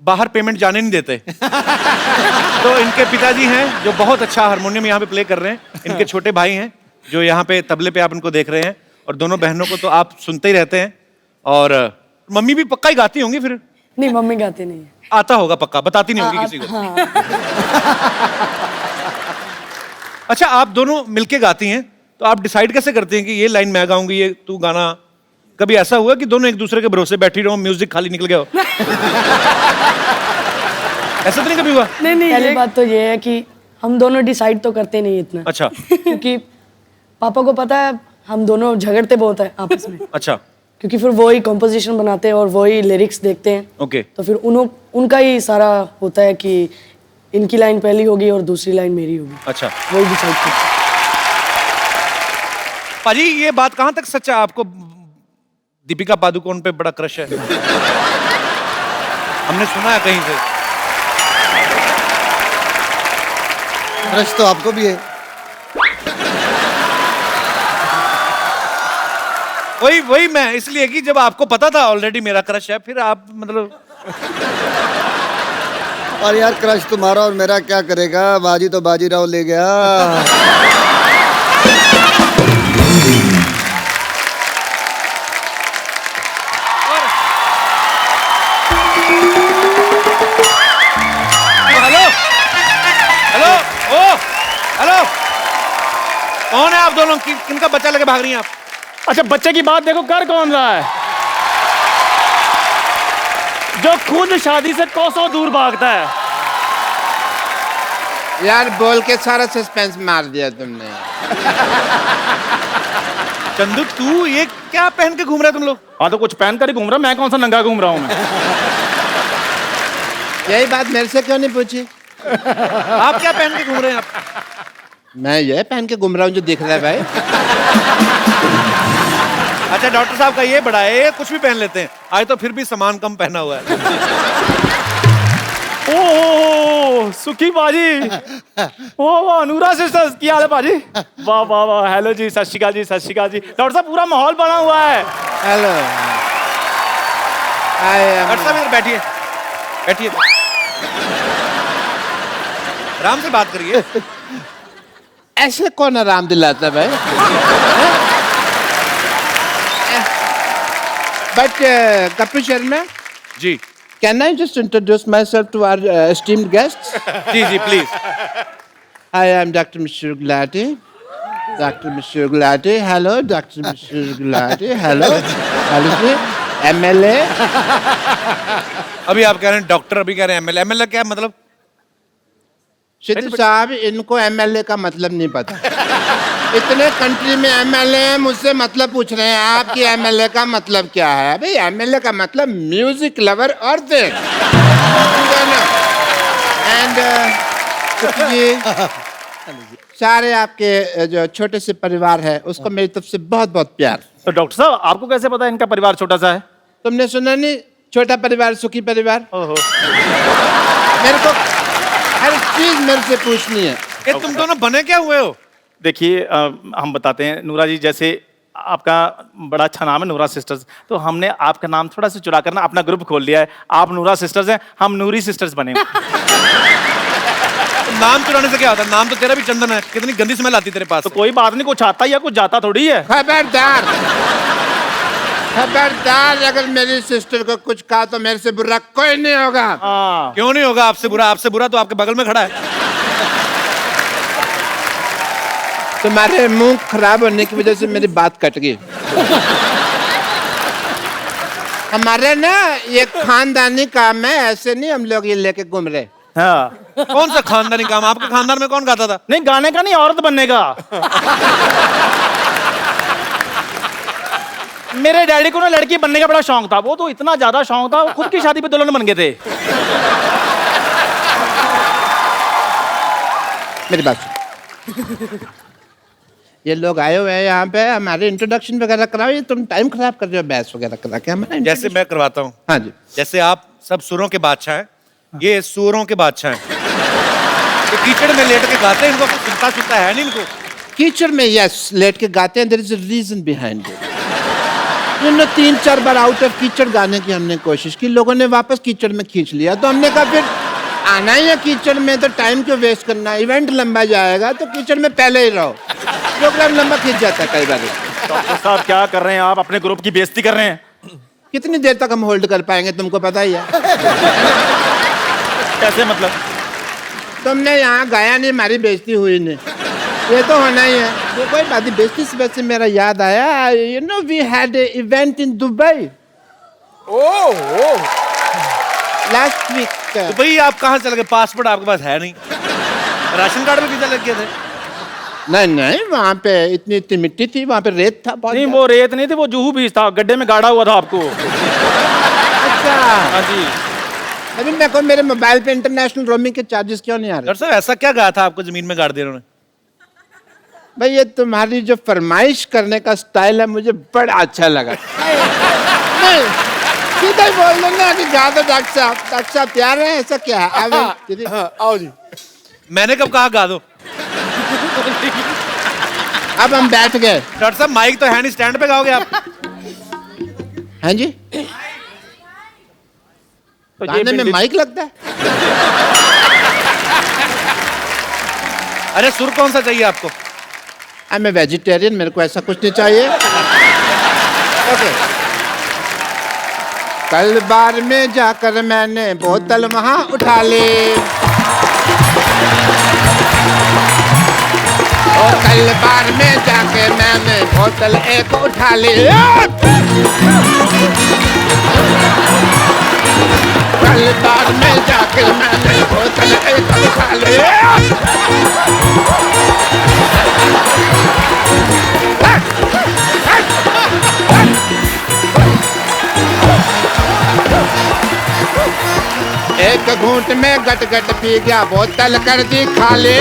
बाहर पेमेंट जाने नहीं देते। तो इनके पिताजी हैं जो बहुत अच्छा हारमोनियम यहाँ पे प्ले कर रहे हैं, इनके छोटे भाई हैं जो यहाँ पे तबले पे आप इनको देख रहे हैं, और दोनों बहनों को तो आप सुनते ही रहते हैं। और मम्मी भी पक्का ही गाती होंगी फिर? नहीं, मम्मी गाती नहीं है। आता होगा पक्का, बताती नहीं होगी किसी को। हाँ। अच्छा, आप दोनों मिलके गाती हैं, तो आप डिसाइड कैसे करते हैं कि ये लाइन मैं गाऊंगी, ये तू गाना? कभी ऐसा हुआ कि दोनों एक दूसरे के भरोसे बैठी रहो, म्यूजिक खाली निकल गया हो? ऐसा तो नहीं कभी हुआ? नहीं, पहली बात तो ये है कि हम दोनों डिसाइड तो करते नहीं इतना। अच्छा। क्योंकि पापा को पता है हम दोनों झगड़ते बहुत है आपस में। अच्छा। क्योंकि फिर वो ही कॉम्पोजिशन बनाते हैं और वो ही लिरिक्स देखते हैं। ओके। तो फिर उनका ही सारा होता है कि इनकी लाइन पहली होगी और दूसरी लाइन मेरी होगी। अच्छा, वही डिसाइड करते हैं। पाजी, ये बात कहाँ तक सच है? आपको दीपिका पादुकोण पे बड़ा क्रश है? हमने सुना है कहीं से। क्रश तो आपको भी है। वही मैं, इसलिए कि जब आपको पता था ऑलरेडी मेरा क्रश है, फिर आप मतलब। और यार, क्रश तुम्हारा और मेरा क्या करेगा, बाजी तो बाजीराव ले गया। हेलो, कौन है आप दोनों? किनका बच्चा लेके भाग रही हैं आप? अच्छा, बच्चे की बात देखो, कर कौन रहा है? जो खुद शादी से कोसों दूर भागता है। यार, बोल के सारा सस्पेंस मार दिया तुमने। चंदू, तू ये क्या पहन के घूम रहा है तुम लोग? हाँ, तो कुछ पहन कर ही घूम रहा, मैं कौन सा नंगा घूम रहा हूँ मैं? यही बात मेरे से क्यों नहीं पूछी? आप क्या पहन के घूम रहे हैं आप? मैं ये पहन के घूम रहा हूँ जो दिख रहा है भाई। अच्छा, डॉक्टर साहब का ये बड़ा है, ये कुछ भी पहन लेते हैं। आज तो फिर भी सामान कम पहना हुआ है। ओह सुखी बाजी, वाह नूरा सिस्टर्स, क्या हाल है बाजी? वाह वाह वाह, हेलो जी, सत श्री अकाल जी, सत श्री अकाल जी। डॉक्टर साहब, पूरा माहौल बना हुआ है। हेलो, डॉक्टर साहब इधर बैठिए, बैठिए, आराम से बात करिए। ऐसे कौन आराम दिलाता है भाई? But Kapil Sharma ji, can I just introduce myself to our esteemed guest? जी जी, please. I am doctor Mishra Gulati. Doctor Mishra Gulati, hello doctor Mishra Gulati, hello hello MLA। अभी आप कह रहे हैं डॉक्टर, अभी कह रहे हैं MLA। MLA क्या मतलब? सिद्धू साहब, इनको एमएलए का मतलब नहीं पता। इतने कंट्री में एमएलए हैं, मुझसे मतलब पूछ रहे हैं आपकी एमएलए का मतलब क्या है? भाई एमएलए का मतलब म्यूजिक लवर और देख, एंड जी सारे आपके जो छोटे से परिवार है उसको मेरी तरफ से बहुत बहुत प्यार। तो डॉक्टर साहब आपको कैसे पता इनका परिवार छोटा सा है? तुमने सुना नहीं, छोटा परिवार सुखी परिवार। ओहो। मेरे को हर चीज मेरे से पूछनी है। ये तुम दोनों बने क्या हुए हो? देखिए हम बताते हैं नूरा जी, जैसे आपका बड़ा अच्छा नाम है नूरा सिस्टर्स, तो हमने आपका नाम थोड़ा सा चुरा कर ना अपना ग्रुप खोल लिया है। आप नूरा सिस्टर्स हैं, हम नूरी सिस्टर्स बने। नाम चुराने से क्या होता है? नाम तो तेरा भी चंदन है, कितनी गंदी स्मेल आती तेरे पास। तो कोई बात नहीं, कुछ आता या कुछ जाता थोड़ी है। खबरदार खबरदार, अगर मेरी सिस्टर को कुछ कहा तो मेरे से बुरा कोई नहीं होगा। क्यों नहीं होगा आपसे बुरा? आपसे बुरा तो आपके बगल में खड़ा है। तुम्हारे मुंह खराब होने की वजह से मेरी बात कट गई। हमारे ना ये खानदानी काम है, ऐसे नहीं हम लोग ये लेके घूम रहे। हाँ। कौन सा खानदानी काम? आपके खानदान में कौन गाता था? नहीं, गाने का नहीं, औरत बनने का। मेरे डैडी को ना लड़की बनने का बड़ा शौक था, वो तो इतना ज्यादा शौक था वो खुद की शादी पे दुल्हन बन गए थे। मेरी बात सुन। ये लोग आए हुए हैं यहाँ पे, हमारे इंट्रोडक्शन वगैरह कराओ। ये तुम टाइम खराब कर रहे हो बहस वगैरह करा के हमारा। जैसे मैं करवाता हूँ। हाँ जी। जैसे आप सब सुरों के बादशाह हैं, ये सुरों के बादशाह हैं। तो कीचड़ में लेट के गाते हैं, इनको सुनता सुनता है नहीं इनको। कीचड़ में यस लेट के गाते हैं, there is a reason behind it. इन्होंने 3-4 बार आउट ऑफ कीचड़ गाने की हमने कोशिश की, लोगों ने वापस कीचड़ में खींच लिया। तो हमने कहा फिर आना ही है कीचड़ में, तो टाइम क्यों वेस्ट करना, इवेंट लंबा जाएगा तो कीचड़ में पहले ही रहो। प्रोग्राम लंबा खींच जाता है कई बार। डॉक्टर साहब क्या कर रहे हैं आप? अपने ग्रुप की बेइज्जती कर रहे हैं। कितनी देर तक हम होल्ड कर पाएंगे, तुमको पता ही है। कैसे मतलब? तुमने यहाँ गाया नहीं, हमारी बेइज्जती हुई नहीं, ये तो होना ही है। वो कोई बात नहीं, बेइज्जती से वैसे मेरा याद आया, you know we had a event in Dubai last week. तो भाई आप कहाँ चले गए? पासपोर्ट आपके पास है नहीं, राशन कार्ड में वीजा लग गए थे। नहीं, वहाँ पे इतनी मिट्टी थी, वहाँ पे रेत था बहुत। नहीं, वो रेत नहीं थी, वो जुहू बीज था, गड्ढे में गाड़ा हुआ था आपको। अच्छा। हाँ जी। अभी मेरे को मेरे मोबाइल पे इंटरनेशनल रोमिंग के चार्जेस क्यों नहीं आ रहे? डॉक्टर साहब ऐसा क्या गाया था आपको जमीन में गाड़ दिया उन्होंने? भाई ये तुम्हारी जो फरमाइश करने का स्टाइल है मुझे बड़ा अच्छा लगा। नहीं, सीधा ही बोल दो ना कि गा दो डॉक्टर साहब। डॉक्टर साहब प्यार है, ऐसा क्या है? आओ जी। मैंने कब कहा गा दो? अब हम बैठ गए। डॉक्टर साहब माइक तो है नहीं, स्टैंड पे गाओगे आप? हाँ जी। तो गाने में माइक लगता है? अरे सुर कौन सा चाहिए आपको? आई एम ए वेजिटेरियन, मेरे को ऐसा कुछ नहीं चाहिए। ओके। कल बार में जाकर मैंने बोतल वहां उठा ली, और कल बार में जाके मैंने बोतल एक उठा ली। कल बार में जाके मैंने बोतल एक उठा ली। एक घूंट में गट गट पी गया, बोतल कर दी खाली।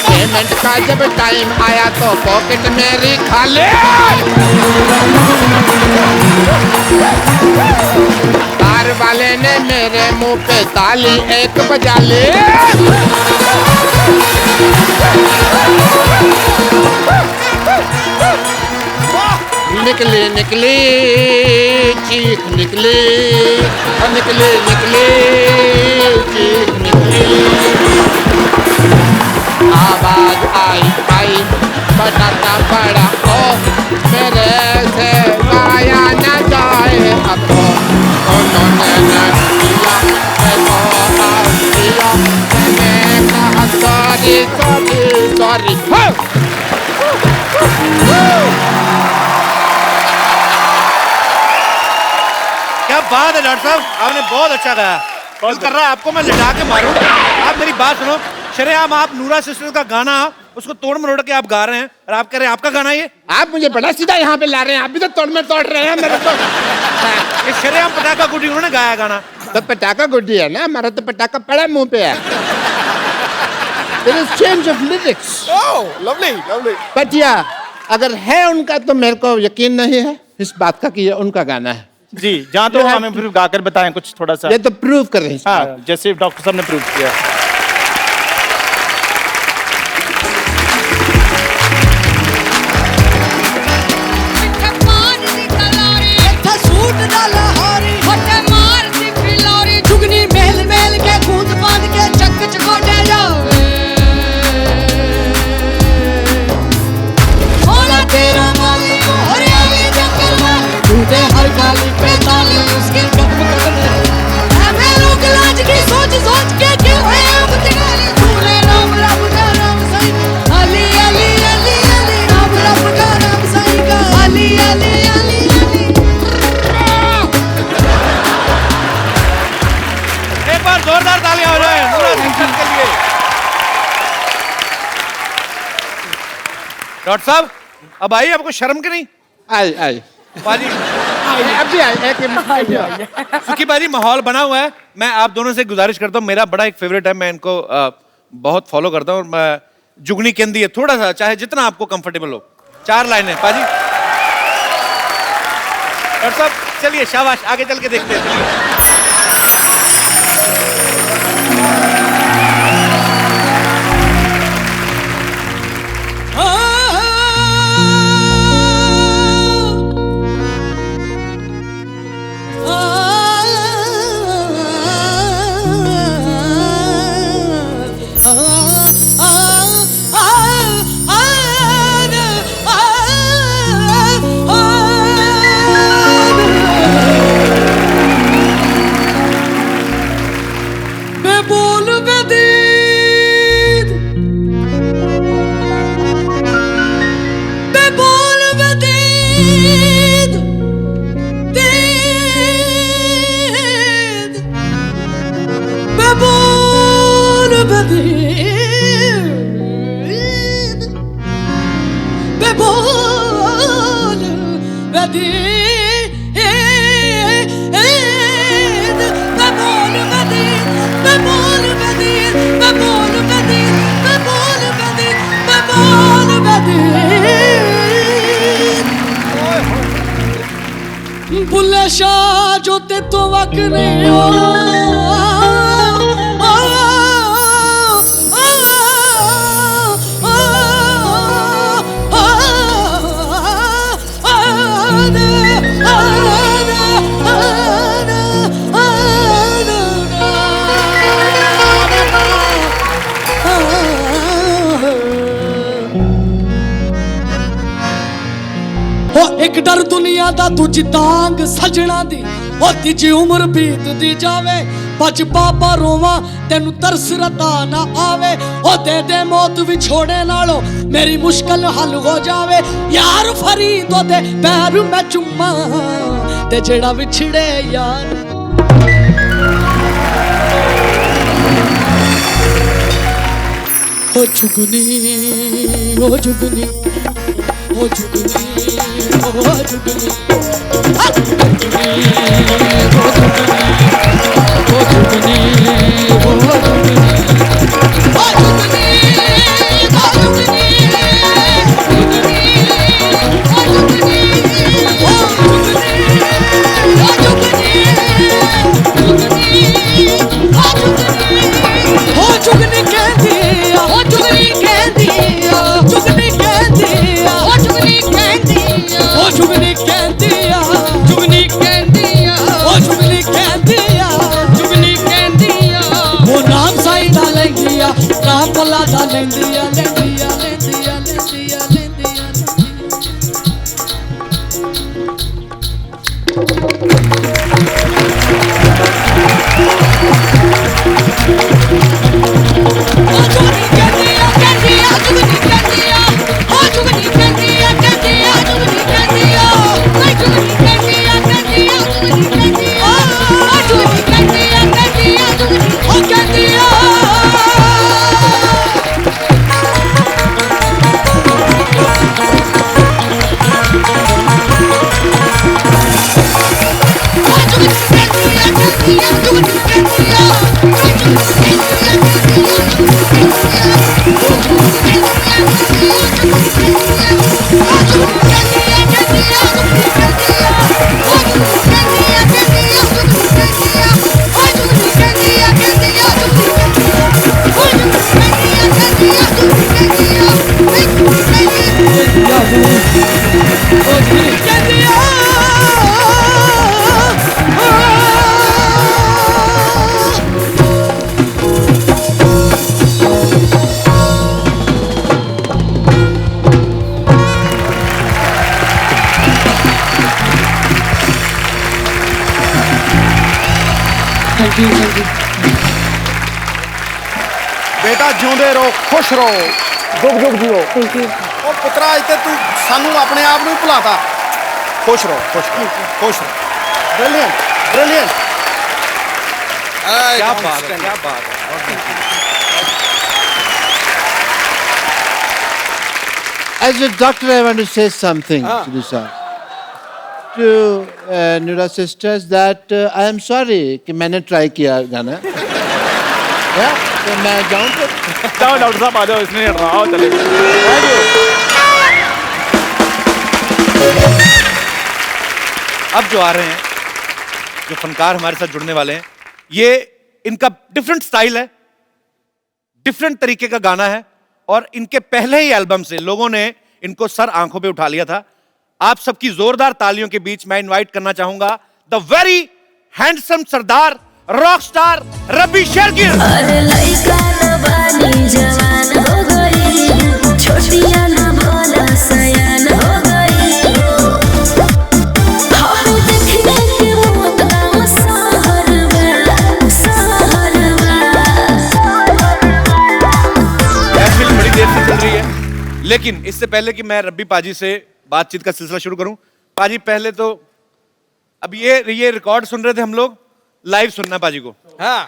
पेमेंट का जब टाइम आया तो पॉकेट मेरी खाली। कार वाले ने मेरे मुंह पे ताली एक बजा ली। निकली निकली चीख निकली, निकली निकली चीख निकली। आवाज आई आई बताता पड़ा, ओ मेरे से गाया न जाए अब तो। उन्होंने न किया मैंने कहा सॉरी सॉरी सॉरी। क्या बात है डॉक्टर साहब, आपने बहुत अच्छा गाया। दिल कर रहा है आपको मैं लिटा के मारूं। आप मेरी बात सुनो, शरेआम आप नूरा सिस्टर्स का गाना उसको तोड़ मरोड़ के आप गा रहे हैं और आप कह रहे हैं आपका गाना ये। आप मुझे बड़ा सीधा यहाँ पे ला रहे हैं, आप भी तो तोड़ में तोड़ रहे हैं मेरे को। ये शरेआम पटाखा गुड्डी उन्होंने गाया गाना। तो पटाखा गुड्डी है ना, हमारा तो पटाखा पड़ा मुंह पे है। There is change of lyrics. Oh, lovely, lovely. But yeah, अगर है उनका तो मेरे को यकीन नहीं है इस बात का कि ये उनका गाना है। जी, जहाँ तो हमें फिर गाकर बताएं कुछ थोड़ा सा। ये तो प्रूव कर रहे हैं। हाँ, जैसे डॉक्टर साहब ने प्रूव किया। जोरदार तालियां हो जाए नूरा सिस्टर्स के लिए। डॉक्टर साहब अब आइए, आपको शर्म की नहीं? आई बाजी अभी आई। सुखी बाजी माहौल बना हुआ है। मैं आप दोनों से गुजारिश करता हूँ, मेरा बड़ा एक फेवरेट है, मैं इनको बहुत फॉलो करता हूँ। मैं जुगनी केंदी है, थोड़ा सा चाहे जितना आपको कंफर्टेबल हो, 4 लाइनें बाजी। डॉक्टर साहब चलिए, शाबाश, आगे चल के देखते हैं। बुल्ले शाह जो ते तो वकने एक डर दुनिया दा तुझ तांग सजना दी, ओ तिजी उम्र बीत दी जावे, बच बाबा रोवा तेनू तरस रता ना आवे, ओ दे मौत विछोड़े नालो मेरी मुश्किल हल हो जावे, यार फरीदो दे पैर मैं चुम्मा ते जेड़ा विछड़े यार। ओ जुगनी ओ जुगनी ओ जुगनी ओ जुगनी Oh thank you thank you. बेटा ਜਿਉਂਦੇ ਰਹੋ ਖੁਸ਼ ਰਹੋ जुग जुग जियो। Thank you. ਉਹ ਪੁੱਤਰਾ ਇੱਥੇ ਤੂੰ ਸਾਨੂੰ ਆਪਣੇ ਆਪ ਨੂੰ ਹੀ ਭੁਲਾਤਾ ਖੁਸ਼ ਰਹੋ ਖੁਸ਼ ਰਹੋ ਬ੍ਰਿਲੀਅੰਟ ਬ੍ਰਿਲੀਅੰਟ क्या बात है, क्या बात है। As a doctor, I want to say something to this to Nura sisters that I am sorry कि मैंने ट्राई किया गाना। तो मैं जाऊँ तो जाओ डॉक्टर साहब आ जाओ, इसमें नहीं हट रहा, आओ चले। अब जो आ रहे हैं, जो फनकार हमारे साथ जुड़ने वाले हैं, ये इनका डिफरेंट स्टाइल है, डिफरेंट तरीके का गाना है, और इनके पहले ही एल्बम से लोगों ने इनको सर आंखों पे उठा लिया था। आप सबकी जोरदार तालियों के बीच मैं इनवाइट करना चाहूंगा the very handsome Sardar rock star Rabbi Shergill. अरे लइका न बानी जवान हो गई, छोटिया न भोला सयान हो गई, हम देखने के मौत का सहरवा सहरवा। महफिल बड़ी देर से चल रही है, लेकिन इससे पहले कि मैं रब्बी पाजी से बातचीत का सिलसिला शुरू करूं, पाजी पहले तो अब ये रिकॉर्ड सुन रहे थे हम लोग, लाइव सुनना है पाजी को। हाँ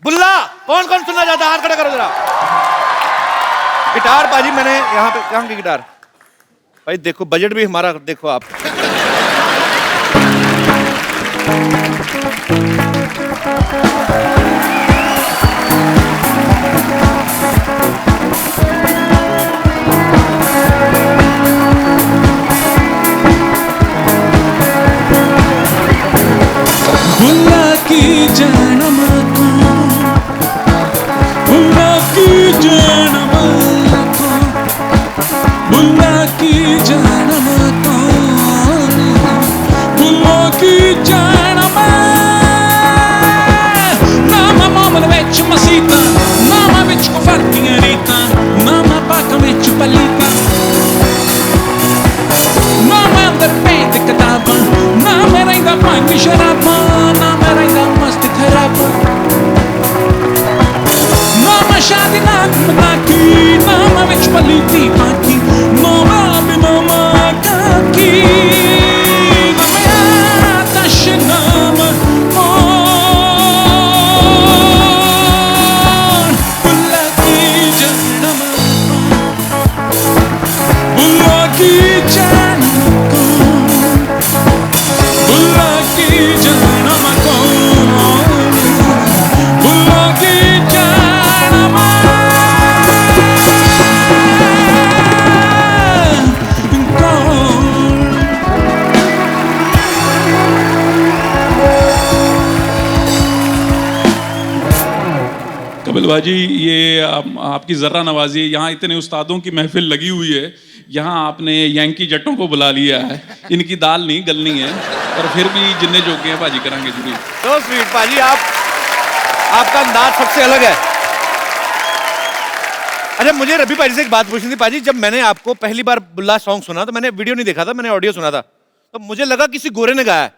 बुल्ला, कौन कौन सुनना चाहता है हाथ खड़ा करो जरा। गिटार पाजी मैंने यहाँ पे, कहाँ की गिटार भाई, देखो बजट भी हमारा देखो आप। बुल्ला की जन्म को, बुल्ला की जन्म को, बुल्ला की जन्म को, बुल्ला की जन्म। नामा मामला ਵਿੱਚ ਮਸੀਤਾਂ, ਨਾਮਾਂ ਵਿੱਚ ਕੁਫਰਦੀਆਂ ਰੀਤਾਂ, ਨਾਮਾਂ ਪਾਕਾਂ ਵਿੱਚ ਪਲੀਤਾਂ, ਨਾਮਾਂ ਅੰਦਰ ਪੈਂਦੇ ਕਿਤਾਬਾਂ, ਨਾਮ ਰਹਿੰਦਾ ਭਾਂਗੀ ਸ਼ਰਾਬਾਂ, ਨਾਮ ਰਹਿੰਦਾ ਮਸਤ ਖਰਾਬਾਂ, ਨਾਮ ਸ਼ਾਦੀ ਨਾ ਕੀ, ਨਾਮ ਵਿੱਚ ਪਲੀਤੀ ਪਾਕੀ, ਨਾਮ ਬਿਨਾਮਾ ਕਾਕੀ, ਨਾਮ ਆਤਸ਼ ਨਾਮ बुल्ला की जन्म, बुल्ला की जन्म को, बुल्ला की जन्म को, बुल्ला की जन्म को। कपिल भाजी, ये आपकी ज़र्रा नवाजी, यहाँ इतने उस्तादों की महफिल लगी हुई है, यहाँ आपने यांकी जट्टों को बुला लिया है, इनकी दाल नहीं गलनी है, और फिर भी जिन्ने जोगे हैं भाजी कराएंगे जरूर। तो स्वीट पाजी, आपका अंदाज सबसे अलग है। अच्छा, मुझे रबी पाजी से एक बात पूछनी थी पाजी, जब मैंने आपको पहली बार बुल्ला सॉन्ग सुना तो मैंने वीडियो नहीं देखा था, मैंने ऑडियो सुना था, तो मुझे लगा किसी गोरे ने गाया है,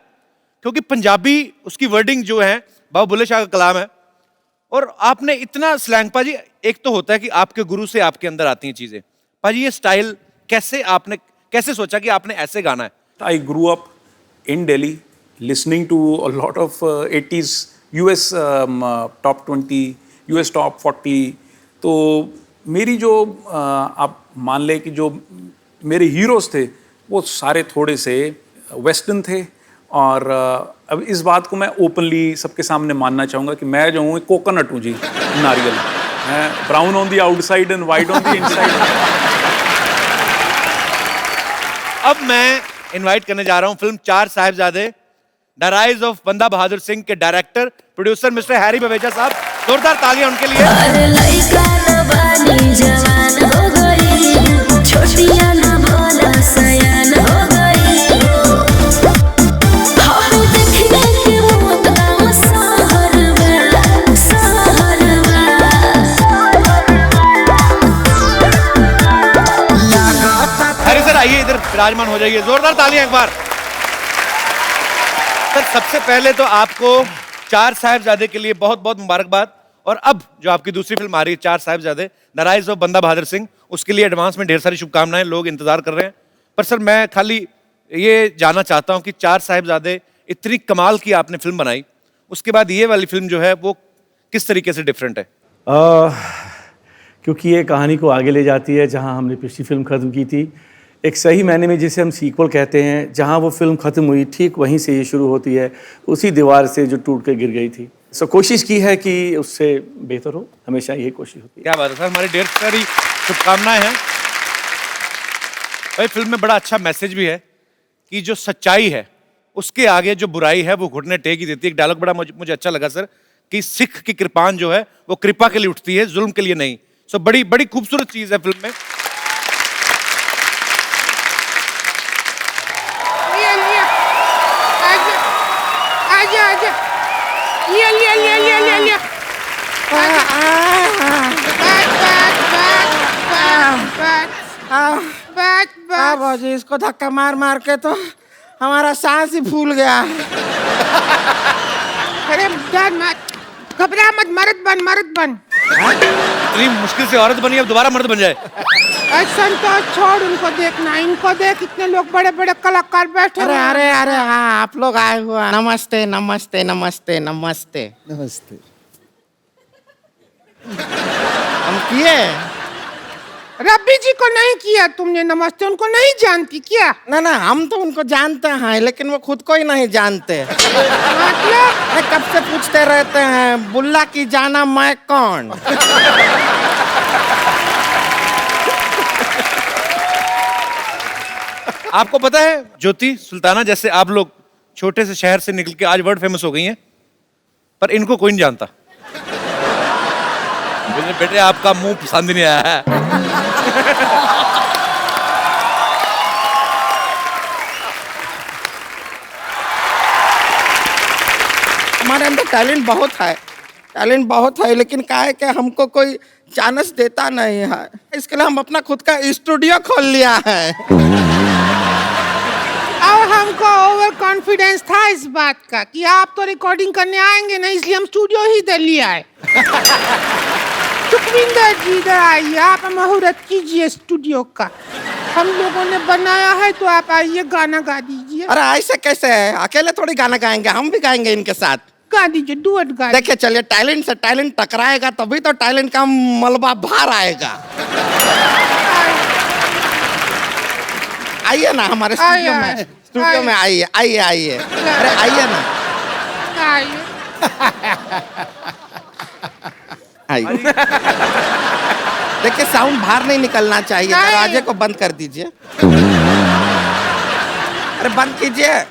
क्योंकि पंजाबी उसकी वर्डिंग जो है बाबा बुल्ले शाह का कलाम है, और आपने इतना स्लैंग। पाजी, एक तो होता है कि आपके गुरु से आपके अंदर आती हैं चीजें, पाजी ये स्टाइल कैसे सोचा कि आपने ऐसे गाना है? I grew up in Delhi listening to a lot of 80s US top 20, US top 40। तो मेरी जो आप मान ले कि जो मेरे हीरोज थे वो सारे थोड़े से वेस्टर्न थे, और अब इस बात को मैं ओपनली सबके सामने मानना चाहूँगा कि मैं जो हूँ कोकोनट हूँ जी, नारियल, brown on the outside and white on the inside. अब मैं इनवाइट करने जा रहा हूं फिल्म चार साहिबजादे द राइज ऑफ बंदा बहादुर सिंह के director producer mister Harry Baweja साहब, जोरदार तालियां उनके लिए। अरे लइका न बानी जवान हो गई, छोटिया न भोला सयान हो गई, हम देखने के मौत का सहरवा सहरवा। हैरी सर आइए इधर विराजमान हो जाइए, जोरदार तालियां एक बार। सर सबसे पहले तो आपको चार साहिबजादे के लिए बहुत बहुत मुबारकबाद। और अब जो आपकी दूसरी फिल्म आ रही है चार साहिबजादे, द राइज ऑफ बंदा बहादुर सिंह, उसके लिए एडवांस में ढेर सारी शुभकामनाएं, लोग इंतजार कर रहे हैं। पर सर मैं खाली ये जानना चाहता हूं कि चार साहिबजादे इतनी कमाल की आपने फिल्म बनाई, उसके बाद ये वाली फिल्म जो है वो किस तरीके से डिफरेंट है? क्योंकि ये कहानी को आगे ले जाती है जहां हमने पिछली फिल्म ख़त्म की थी, एक सही मायने में जिसे हम सीक्वल कहते हैं, जहां वो फिल्म ख़त्म हुई ठीक वहीं से ये शुरू होती है, उसी दीवार से जो टूट कर गिर गई थी। सो कोशिश की है कि उससे बेहतर हो, हमेशा यही कोशिश होती है। क्या बात है सर, हमारी ढेर सारी शुभकामनाएं हैं। भाई फिल्म में बड़ा अच्छा मैसेज भी है कि जो सच्चाई है उसके आगे जो बुराई है वो घुटने टेक ही देती है। एक डायलॉग बड़ा मुझे अच्छा लगा सर कि सिख की कृपान जो है वो कृपा के लिए उठती है, जुल्म के लिए नहीं। सो बड़ी बड़ी खूबसूरत चीज है फिल्म में। बाबूजी इसको धक्का मार मार के तो हमारा सांस ही फूल गया। अरे घबरा मत, मर्द बन। इतनी मुश्किल से औरत बनी, अब दोबारा मर्द बन जाए। संतोष छोड़, उनको देखना, इनको देख, इतने लोग बड़े बड़े कलाकार बैठे। अरे हाँ, आप लोग आए हुए। नमस्ते नमस्ते नमस्ते नमस्ते नमस्ते। हम किए रब्बी जी को नहीं किया तुमने नमस्ते, उनको नहीं जानती क्या? ना हम तो उनको जानते हैं लेकिन वो खुद को ही नहीं जानते। मतलब कब से पूछते रहते हैं बुल्ला की जाना मैं कौन। आपको पता है ज्योति सुल्ताना जैसे आप लोग छोटे से शहर से निकल के आज वर्ल्ड फेमस हो गई हैं, पर इनको कोई नहीं जानता। मुझे बेटे आपका मुंह पसंद नहीं आया है। हमारे अंदर टैलेंट बहुत है लेकिन क्या है कि हमको कोई चांस देता नहीं है, इसके लिए हम अपना खुद का स्टूडियो खोल लिया है। और हमको ओवर कॉन्फिडेंस था इस बात का कि आप तो रिकॉर्डिंग करने आएंगे नहीं, इसलिए हम स्टूडियो ही दे लिया है। सुखविंदर जी इधर आइए, आप मुहूर्त कीजिए स्टूडियो का, हम लोगों ने बनाया है, तो आप आइए गाना गा दीजिए। अरे ऐसे कैसे है, अकेले थोड़ी गाना गाएंगे, हम भी गाएंगे इनके साथ। गा दीजिए, डुएट गा। देखिए चलिए, टैलेंट से टैलेंट टकराएगा तभी तो टैलेंट का मलबा बाहर आएगा। आइए ना हमारे स्टूडियो में आइए। अरे आइए ना, आइए। देखिए साउंड बाहर नहीं निकलना चाहिए, दरवाजे को बंद कर दीजिए। अरे बंद कीजिए।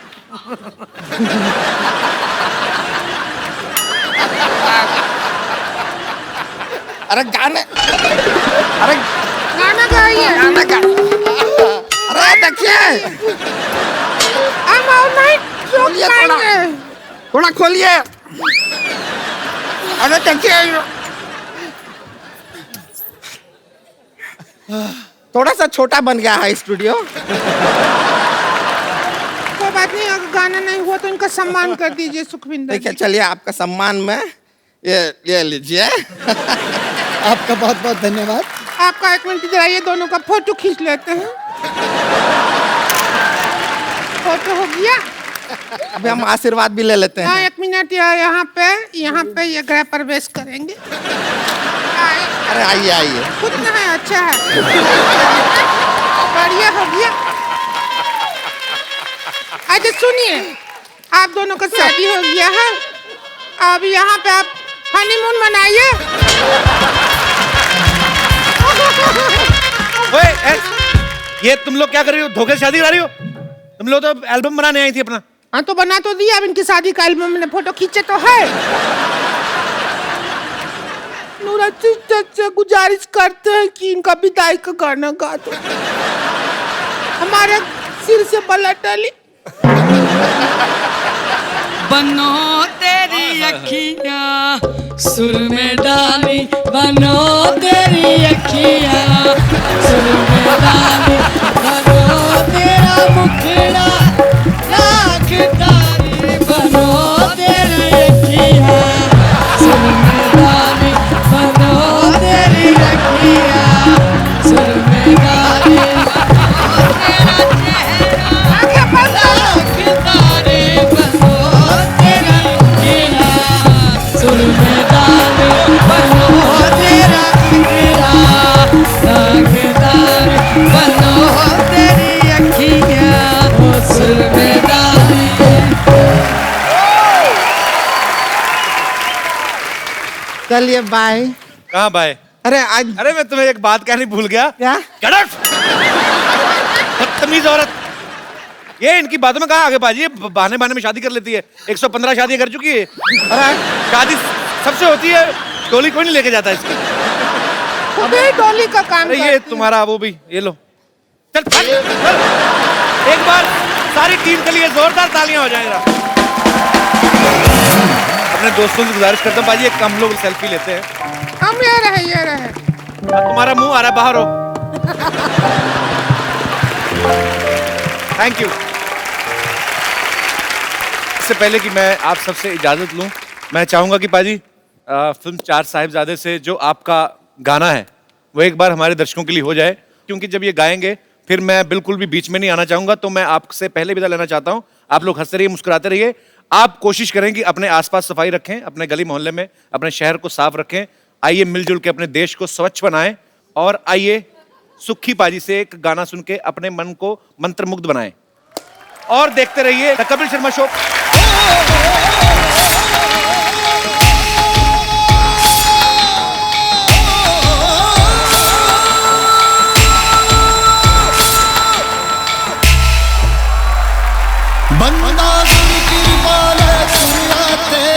अरे गाना गाइए। अरे देखिए, हम और नहीं थोड़ा खोलिए। अरे देखिए, थोड़ा सा छोटा बन गया है स्टूडियो। कोई बात नहीं, अगर गाना नहीं हुआ तो इनका सम्मान कर दीजिए सुखविंदर। देखिए चलिए, आपका सम्मान में ये लीजिए। आपका बहुत बहुत धन्यवाद। आपका एक मिनट इधर आइए, दोनों का फोटो खींच लेते हैं। फोटो हो गया, अभी हम आशीर्वाद भी ले लेते हैं। हाँ, एक मिनट, यहाँ पे ये गृह प्रवेश करेंगे। अरे आइए। कितना है, अच्छा है, बढ़िया हो गया। अच्छा सुनिए, आप दोनों का शादी हो गया है, अब यहाँ पे आप हनीमून मनाइए। ये तुम लोग क्या कर रही हो, धोखे से शादी करा रही हो? तुम लोग तो एल्बम बनाने आई थी अपना। हाँ तो बना तो दिया, अब इनकी शादी का एल्बम में फोटो खींचे तो है। नूरा सिस्टर से गुजारिश करते हैं कि इनका विदाई का गाना गा दो, हमारे सिर से बला टली। बनो तेरी अखियाँ सुर में डाली, बनो तेरी अखियाँ सुर में डाली, बनो तेरा मुखड़ा लाख तारी, बनो तेरी अखियाँ कल ये बाय। कहाँ बाय? अरे आज, अरे मैं तुम्हें एक बात कहनी भूल गया। क्या? बदतमीज औरत। ये इनकी बातों में कहाँ आगे बाजी? ये बहाने बहाने में शादी कर लेती है। 115 शादी कर चुकी है। अरे शादी सबसे होती है, डोली कोई नहीं लेके जाता इसकी। अबे डोली का काम अरे ये तुम्हारा वो भी, ये लो। चल, चल। एक बार सारी टीम के लिए जोरदार तालियां हो जाएगा। अपने दोस्तों से गुजारिश करता हूँ बाजी, एक हम लोग सेल्फी लेते हैं। हम ये रहे। तुम्हारा मुंह आ रहा है, बाहर हो। Thank you. इससे पहले कि मैं आप सबसे इजाजत लूं, मैं चाहूंगा कि पाजी फिल्म चार साहिबजादे से जो आपका गाना है वो एक बार हमारे दर्शकों के लिए हो जाए, क्योंकि जब ये गाएंगे फिर मैं बिल्कुल भी बीच में नहीं आना चाहूंगा। तो मैं आपसे पहले विदा लेना चाहता हूं। आप लोग हंसते रहिए, मुस्कुराते रहिए। आप कोशिश करें कि अपने आसपास सफाई रखें, अपने गली मोहल्ले में अपने शहर को साफ रखें। आइए मिलजुल के अपने देश को स्वच्छ बनाएं और आइए सुखी पाजी से एक गाना सुन के अपने मन को मंत्रमुग्ध बनाएं। और देखते रहिए द कपिल शर्मा शो। बंदा कृपा ले दुनिया ते